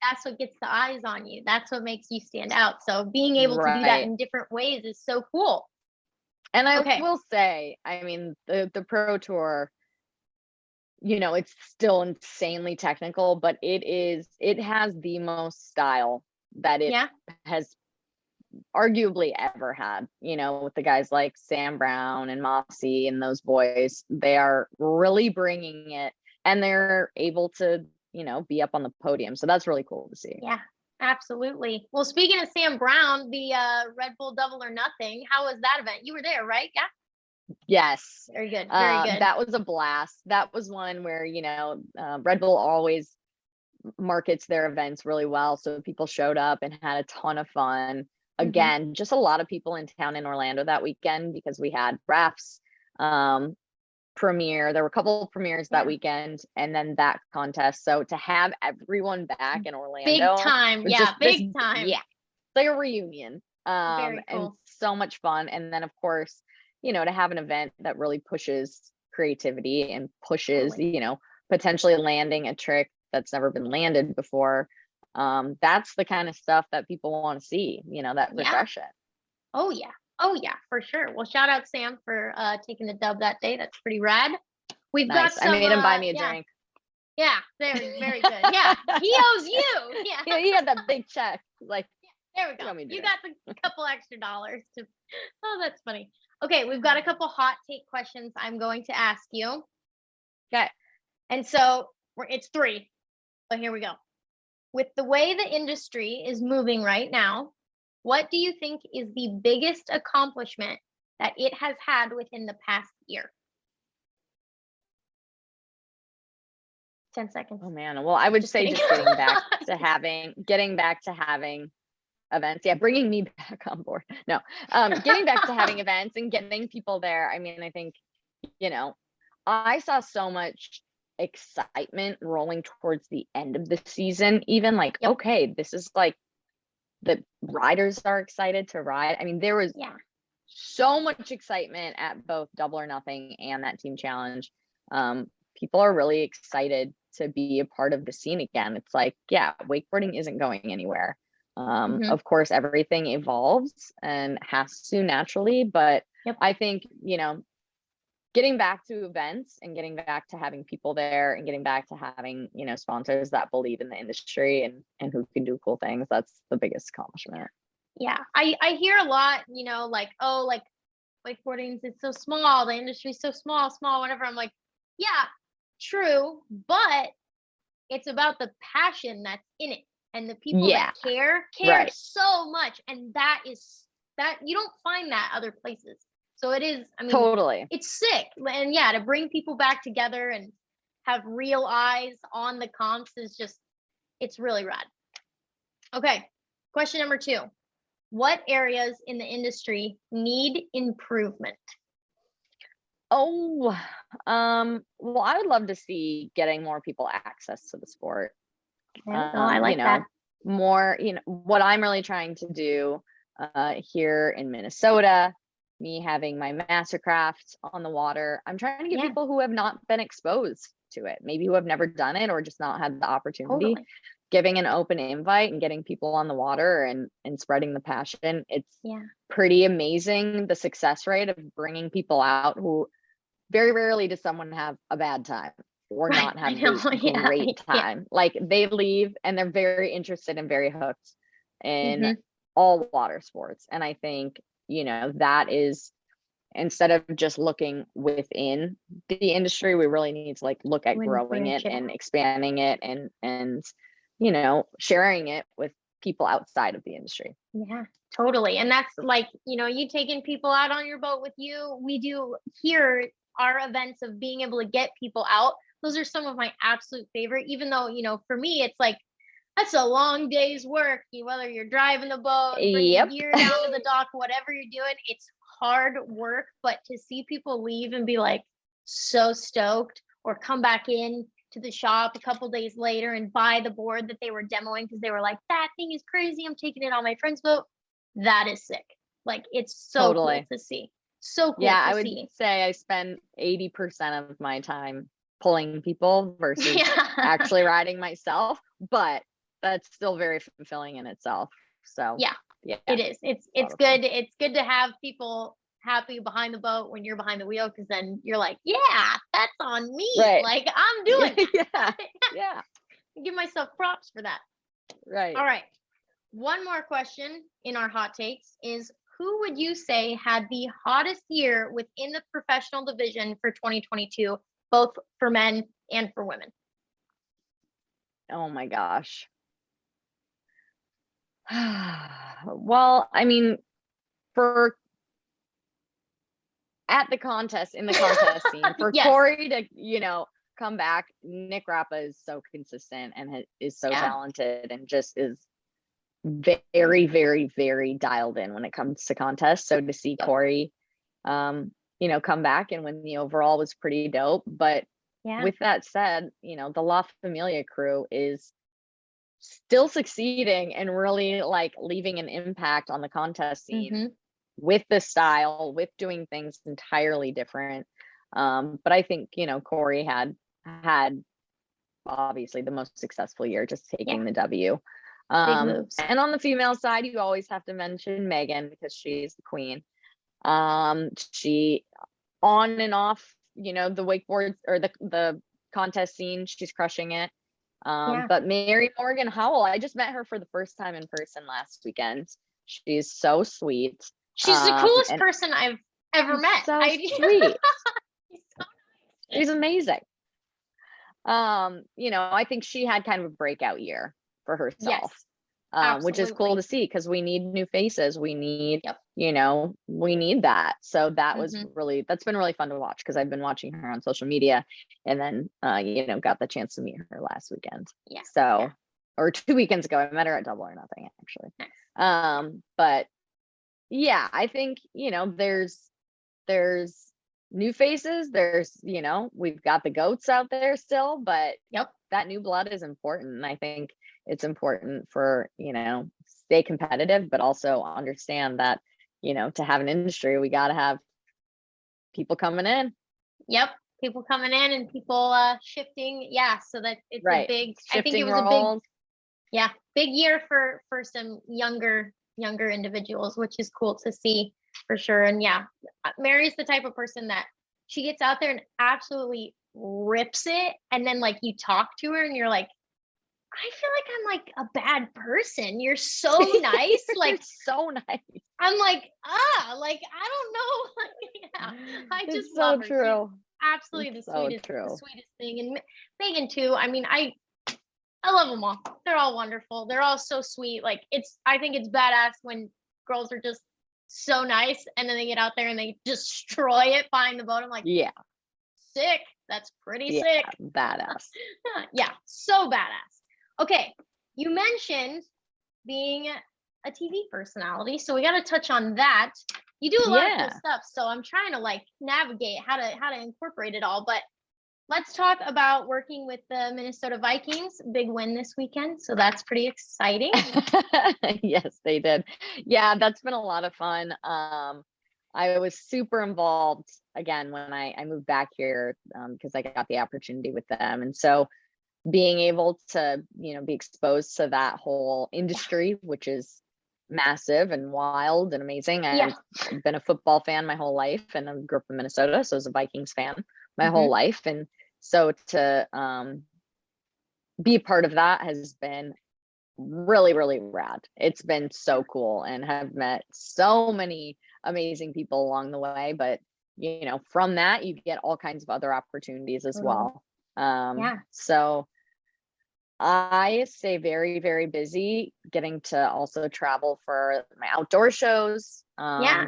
that's what gets the eyes on you. That's what makes you stand out. So being able to do that Right. in different ways is so cool. And I Okay. will say, I mean, the Pro Tour, it's still insanely technical, but it has the most style that it Yeah. has arguably ever had, with the guys like Sam Brown and Mossy and those boys. They are really bringing it, and they're able to, be up on the podium. So that's really cool to see. Yeah, absolutely. Well, speaking of Sam Brown, the Red Bull Double or Nothing, how was that event? You were there, right? Yeah. Yes. Very good. Very good. That was a blast. That was one where, Red Bull always markets their events really well. So people showed up and had a ton of fun. Again, just a lot of people in town in Orlando that weekend because we had Raf's premiere. There were a couple of premieres that weekend, and then that contest. So to have everyone back in Orlando, big time. Yeah, big time. Yeah, like a reunion. Very cool. And so much fun. And then of course, to have an event that really pushes creativity and pushes, potentially landing a trick that's never been landed before. That's the kind of stuff that people want to see, that progression. Oh yeah. Oh yeah, for sure. Well, shout out Sam for taking the dub that day. That's pretty rad. We've Nice. got some, I made him buy me a drink. Yeah, very, very good. Yeah, he owes you. Yeah. He had that big check. Like, there we go. You got the couple extra dollars to. Oh, that's funny. Okay, we've got a couple hot take questions I'm going to ask you. Okay, and so it's 3, but here we go. With the way the industry is moving right now, what do you think is the biggest accomplishment that it has had within the past year? 10 seconds. Oh man. Well, I would say kidding. just getting back to having events. Yeah, bringing me back on board. No, getting back to having events and getting people there. I mean, I think, I saw so much excitement rolling towards the end of the season, even like, okay, this is like, the riders are excited to ride. I mean, there was so much excitement at both Double or Nothing and that team challenge. People are really excited to be a part of the scene again. It's like, wakeboarding isn't going anywhere. Of course, everything evolves and has to naturally, but I think, getting back to events and getting back to having people there and getting back to having, sponsors that believe in the industry and who can do cool things, that's the biggest accomplishment. Yeah, I hear a lot, like, oh, like wakeboarding is so small, the industry's so small, whatever. I'm like, yeah, true, but it's about the passion that's in it and the people that care so much, and that you don't find that other places. So it is, I mean, totally, it's sick. And to bring people back together and have real eyes on the comps is just, it's really rad. Okay, question number 2. What areas in the industry need improvement? Oh, well, I would love to see getting more people access to the sport. I like that. More, what I'm really trying to do here in Minnesota, me having my mastercraft on the water, I'm trying to get people who have not been exposed to it, maybe who have never done it or just not had the opportunity, giving an open invite and getting people on the water and spreading the passion. It's pretty amazing, the success rate of bringing people out who very rarely does someone have a bad time or not have a great time. Like, they leave and they're very interested and very hooked in all water sports. And I think, that is, instead of just looking within the industry, we really need to look at growing it and expanding it and sharing it with people outside of the industry. Yeah, totally. And that's like, you taking people out on your boat with you. We do here our events of being able to get people out. Those are some of my absolute favorite, even though, for me, it's like, that's a long day's work. Whether you're driving the boat, bringing gear down to the dock, whatever you're doing, it's hard work. But to see people leave and be like so stoked, or come back in to the shop a couple days later and buy the board that they were demoing because they were like, that thing is crazy, I'm taking it on my friend's boat. That is sick. Like it's so Totally. cool to see. So cool Yeah, to I would see. say I spend 80% of my time pulling people versus Yeah. actually riding myself, but that's still very fulfilling in itself. So Yeah, yeah, it is. It's a lot it's of fun. good. It's good to have people happy behind the boat when you're behind the wheel, because then you're like, yeah, that's on me. Right. Like I'm Yeah, doing that. yeah, yeah, Give myself props for that. right. All right. One more question in our hot takes is, who would you say had the hottest year within the professional division for 2022, both for men and for women? Oh my gosh. Well, I mean, for in the contest scene, for Yes. Corey to, come back, Nick Rappa is so consistent and is so Yeah. talented and just is very, very, very dialed in when it comes to contests. So to see Yep. Corey, come back and win the overall was pretty dope. But Yeah. with that said, the La Familia crew is still succeeding and really like leaving an impact on the contest scene Mm-hmm. with the style, with doing things entirely different. But I think, Corey had obviously the most successful year, just taking Yeah. the W. Big moves. And on the female side, you always have to mention Megan because she's the queen. She on and off, the wakeboard or the contest scene, she's crushing it. Yeah. But Mary Morgan Howell, I just met her for the first time in person last weekend. She's so sweet. She's the coolest And person I've ever she's met. so sweet. She's so nice. She's amazing. I think she had kind of a breakout year for herself. Yes, Which is cool absolutely. to see because we need new faces. We need, Yep. we need that. So that's Mhm. been really fun to watch because I've been watching her on social media and then, got the chance to meet her last weekend. Yeah. So, or 2 weekends ago, I met her at Double or Nothing actually. Nice. But yeah, I think, there's new faces. There's, we've got the goats out there still, but Yep. that new blood is important. And I think it's important for, stay competitive, but also understand that, to have an industry, we got to have people coming in. Yep. People coming in and people shifting. Yeah. So that it's a Right. big, I think it Shifting was a roles. big year for some younger individuals, which is cool to see for sure. And yeah, Mary's the type of person that she gets out there and absolutely rips it. And then like you talk to her and you're like, I feel like I'm like a bad person. You're so nice. Like You're so nice. I'm like, like I don't know. Yeah, I It's just so love her. She's true. absolutely It's the so sweetest, true. thing. And Megan too. I mean, I love them all. They're all wonderful. They're all so sweet. Like I think it's badass when girls are just so nice and then they get out there and they destroy it behind the boat. I'm like, Yeah. sick. That's pretty Yeah. sick. Badass. Yeah, so badass. Okay, you mentioned being a TV personality, so we got to touch on that. You do a lot of cool stuff, so I'm trying to like navigate how to incorporate it all. But let's talk about working with the Minnesota Vikings. Big win this weekend, so that's pretty exciting. Yes, they did. Yeah, that's been a lot of fun. I was super involved again when I moved back here because I got the opportunity with them, and so being able to be exposed to that whole industry, which is massive and wild and amazing. Yeah. I've been a football fan my whole life and I grew up in Minnesota, so I was a Vikings fan my whole life, and so to be a part of that has been really, really rad. It's been so cool and have met so many amazing people along the way, but from that you get all kinds of other opportunities as well. So I stay very, very busy getting to also travel for my outdoor shows. I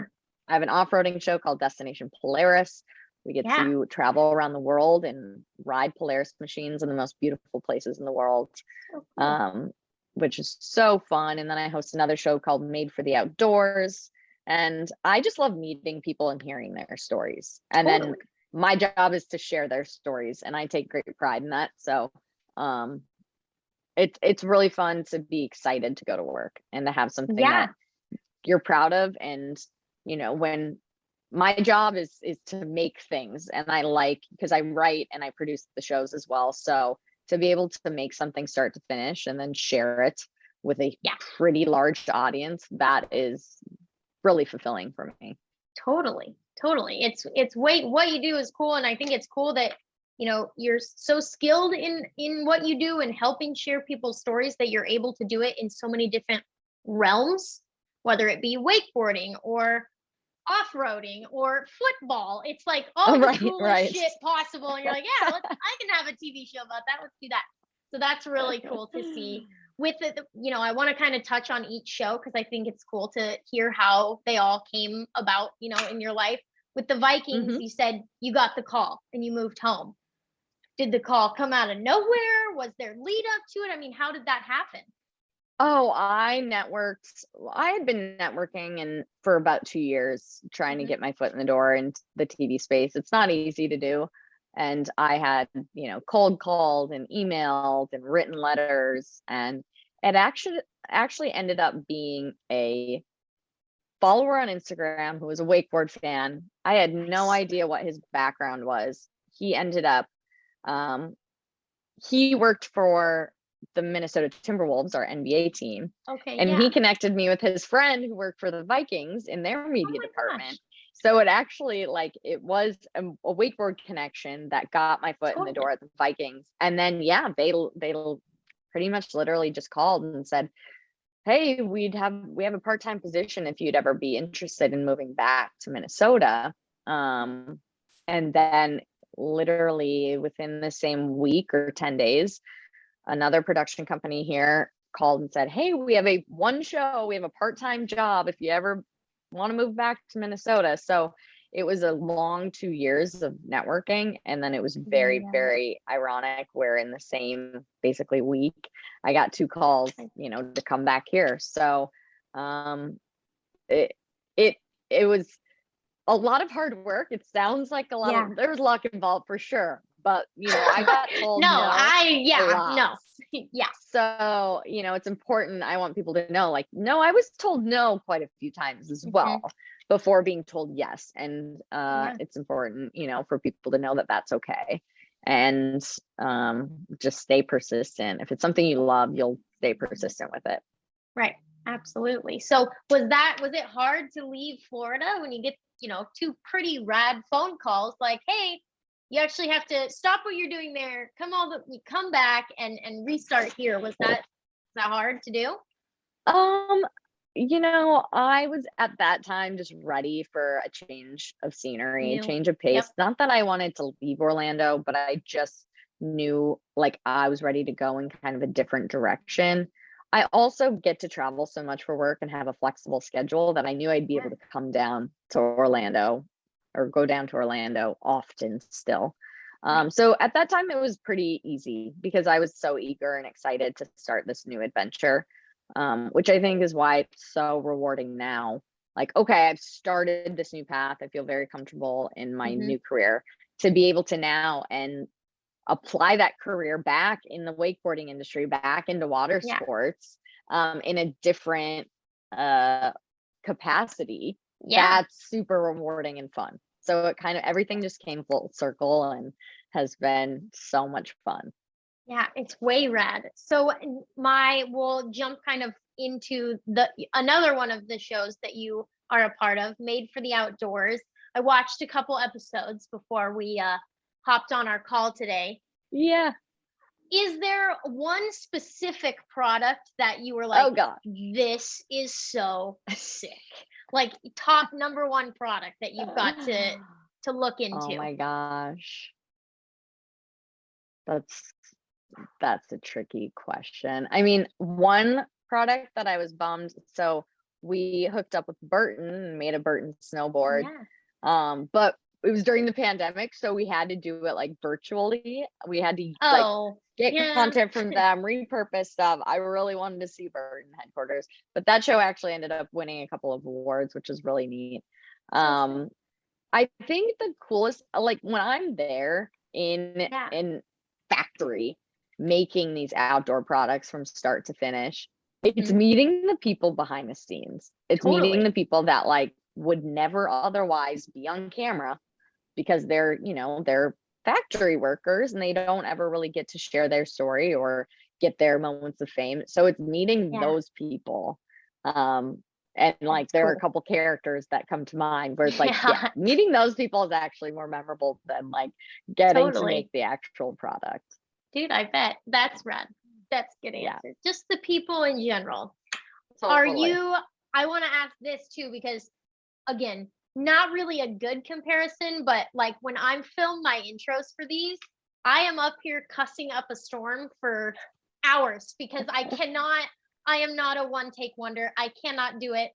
have an off-roading show called Destination Polaris. We get to travel around the world and ride Polaris machines in the most beautiful places in the world, which is so fun. And then I host another show called Made for the Outdoors. And I just love meeting people and hearing their stories. And then my job is to share their stories, and I take great pride in that. So it's really fun to be excited to go to work and to have something that you're proud of. And, when my job is to make things, and I like, because I write and I produce the shows as well. So to be able to make something start to finish and then share it with a pretty large audience, that is really fulfilling for me. Totally. It's what you do is cool. And I think it's cool that, you're so skilled in what you do and helping share people's stories that you're able to do it in so many different realms, whether it be wakeboarding or off-roading or football. It's like all the coolest shit possible. And you're like, yeah, I can have a TV show about that. Let's do that. So that's really cool to see. With it, I want to kind of touch on each show because I think it's cool to hear how they all came about, in your life. With the Vikings, you said you got the call and you moved home. Did the call come out of nowhere? Was there lead up to it? I mean, how did that happen? Oh, I had been networking for about 2 years, trying to get my foot in the door into the TV space. It's not easy to do. And I had, cold called and emailed and written letters, and it actually ended up being a follower on Instagram who was a wakeboard fan. I had no idea what his background was. He ended up, he worked for the Minnesota Timberwolves, our NBA team. Okay. And he connected me with his friend who worked for the Vikings in their media department. Gosh. So it actually, it was a wakeboard connection that got my foot in the door at the Vikings. And then, they pretty much literally just called and said, hey, we have a part-time position if you'd ever be interested in moving back to Minnesota. And then literally within the same week or 10 days, another production company here called and said, hey, we have a part-time job if you ever want to move back to Minnesota. So it was a long 2 years of networking. And then it was very, very ironic where in the same basically week, I got 2 calls, to come back here. So it was a lot of hard work. It sounds like there was luck involved for sure. But, I got told So, it's important. I want people to know, no, I was told no quite a few times as well before being told yes. And it's important, for people to know that that's okay. And just stay persistent. If it's something you love, you'll stay persistent with it. Right. Absolutely. So was it hard to leave Florida when you get, 2 pretty rad phone calls like, hey, you actually have to stop what you're doing there, come back and restart here? Was that hard to do? I was at that time just ready for a change of scenery, a change of pace. Not that I wanted to leave Orlando, but I just knew I was ready to go in kind of a different direction. I also get to travel so much for work and have a flexible schedule that I knew I'd be able to come down to Orlando or go down to Orlando often still. So at that time, it was pretty easy because I was so eager and excited to start this new adventure, which I think is why it's so rewarding now. Okay, I've started this new path. I feel very comfortable in my new career to be able to now and apply that career back in the wakeboarding industry, back into water sports, in a different capacity. That's super rewarding and fun. So it kind of everything just came full circle and has been so much fun. Yeah, it's way rad. So we'll jump kind of into another one of the shows that you are a part of, Made for the Outdoors. I watched a couple episodes before we hopped on our call today. Yeah. Is there one specific product that you were like, oh God, this is so sick? Top number 1 product that you've got to look into? Oh my gosh. That's a tricky question. I mean, one product that I was bummed. So we hooked up with Burton and made a Burton snowboard. But it was during the pandemic, so we had to do it virtually. We had to get content from them, repurpose stuff. I really wanted to see Burton headquarters, but that show actually ended up winning a couple of awards, which is really neat. I think the coolest, when I'm there in factory making these outdoor products from start to finish, It's meeting the people behind the scenes. It's meeting the people that like would never otherwise be on camera because they're, you know, they're factory workers and they don't ever really get to share their story or get their moments of fame. So it's meeting those people. And like there are a couple characters that come to mind where it's like, meeting those people is actually more memorable than like getting to make the actual product. Dude, I bet. That's rad. That's good answer. Just the people in general. I want to ask this too, because again, not really a good comparison, but like when I'm filming my intros for these, I am up here cussing up a storm for hours because I am not a one take wonder. I cannot do it.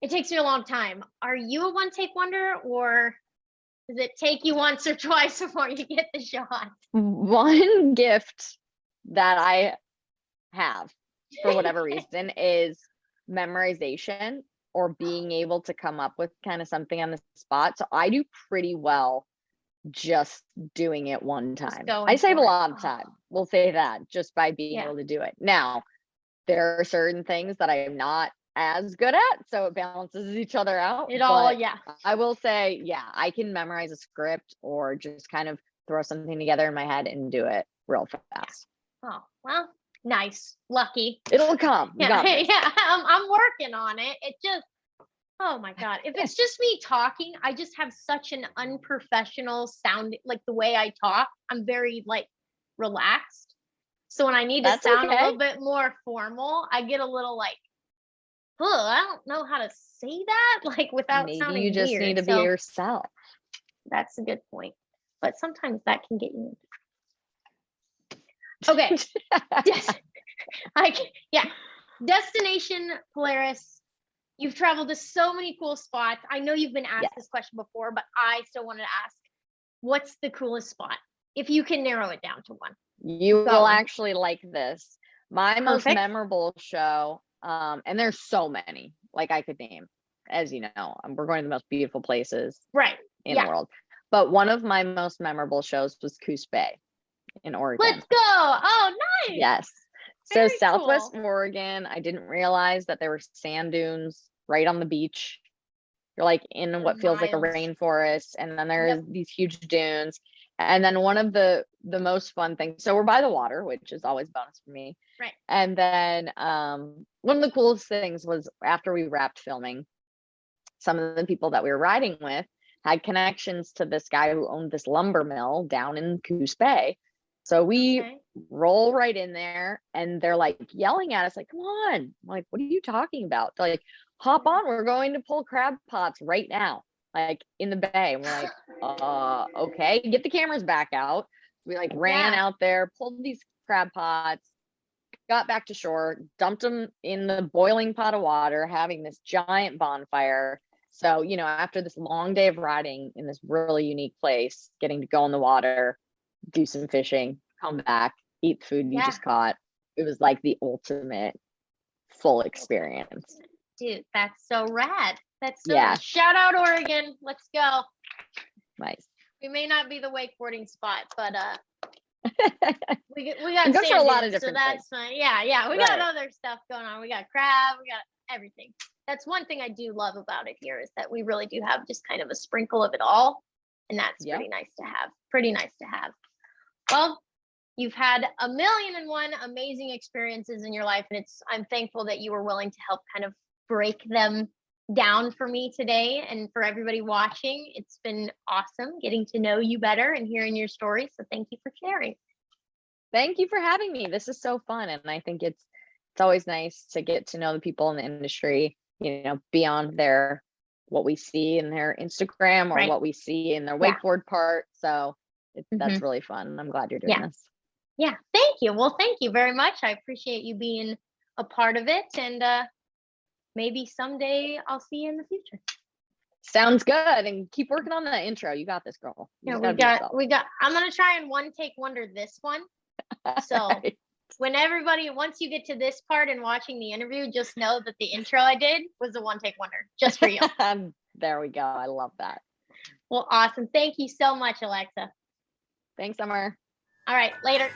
It takes me a long time. Are you a one take wonder, or does it take you once or twice before you get the shot? One gift that I have for whatever reason is memorization or being able to come up with kind of something on the spot. So I do pretty well just doing it one time. I save a lot of time. We'll say that just by being able to do it. Now, there are certain things that I am not as good at, so it balances each other out. I will say, I can memorize a script or just kind of throw something together in my head and do it real fast. Oh, well, nice. Lucky. It'll come. I'm working on it. It just, oh my God. If it's just me talking, I just have such an unprofessional sound, like the way I talk, I'm very like relaxed. So when I need to sound a little bit more formal, I get a little like, I don't know how to say that, like without sounding weird. You just need to be yourself. That's a good point. But sometimes that can get you. Okay. Destination Polaris. You've traveled to so many cool spots. I know you've been asked this question before, but I still wanted to ask, what's the coolest spot? If you can narrow it down to one. You will actually like this. My most memorable show, and there's so many, like I could name, as you know, we're going to the most beautiful places in the world. But one of my most memorable shows was Coos Bay in Oregon. Let's go. Oh, nice. Yes. So Southwest Oregon, I didn't realize that there were sand dunes right on the beach. You're like in what feels like a rainforest, and then there's these huge dunes. And then one of the most fun things, so we're by the water, which is always a bonus for me. Right. And then one of the coolest things was after we wrapped filming, some of the people that we were riding with had connections to this guy who owned this lumber mill down in Coos Bay. So we roll right in there and they're like yelling at us like, come on. I'm like, what are you talking about? They're like, hop on, we're going to pull crab pots right now, like in the bay. And we're like, okay, get the cameras back out. We like ran out there, pulled these crab pots, got back to shore, dumped them in the boiling pot of water, having this giant bonfire. So, you know, after this long day of riding in this really unique place, getting to go in the water, do some fishing, come back, eat the food you just caught. It was like the ultimate full experience. Dude, that's so rad. That's so rad. Shout out Oregon. Let's go. Nice. We may not be the wakeboarding spot, but we got go for a lot of different so that's fine. Yeah. We got other stuff going on. We got crab, we got everything. That's one thing I do love about it here is that we really do have just kind of a sprinkle of it all. And that's pretty nice to have. Pretty nice to have. Well, you've had 1,000,001 amazing experiences in your life, and I'm thankful that you were willing to help kind of break them down for me today and for everybody watching. It's been awesome getting to know you better and hearing your story. So thank you for sharing. Thank you for having me. This is so fun, and I think it's always nice to get to know the people in the industry, you know, beyond what we see in their Instagram or what we see in their wakeboard part. So that's really fun. I'm glad you're doing this. Yeah, thank you. Well, thank you very much. I appreciate you being a part of it, and maybe someday I'll see you in the future. Sounds good. And keep working on that intro. You got this, girl. Yeah, we got. I'm gonna try and one take wonder this one. So once you get to this part and watching the interview, just know that the intro I did was a one take wonder, just for you. There we go. I love that. Well, awesome. Thank you so much, Alexa. Thanks, Summer. All right, later.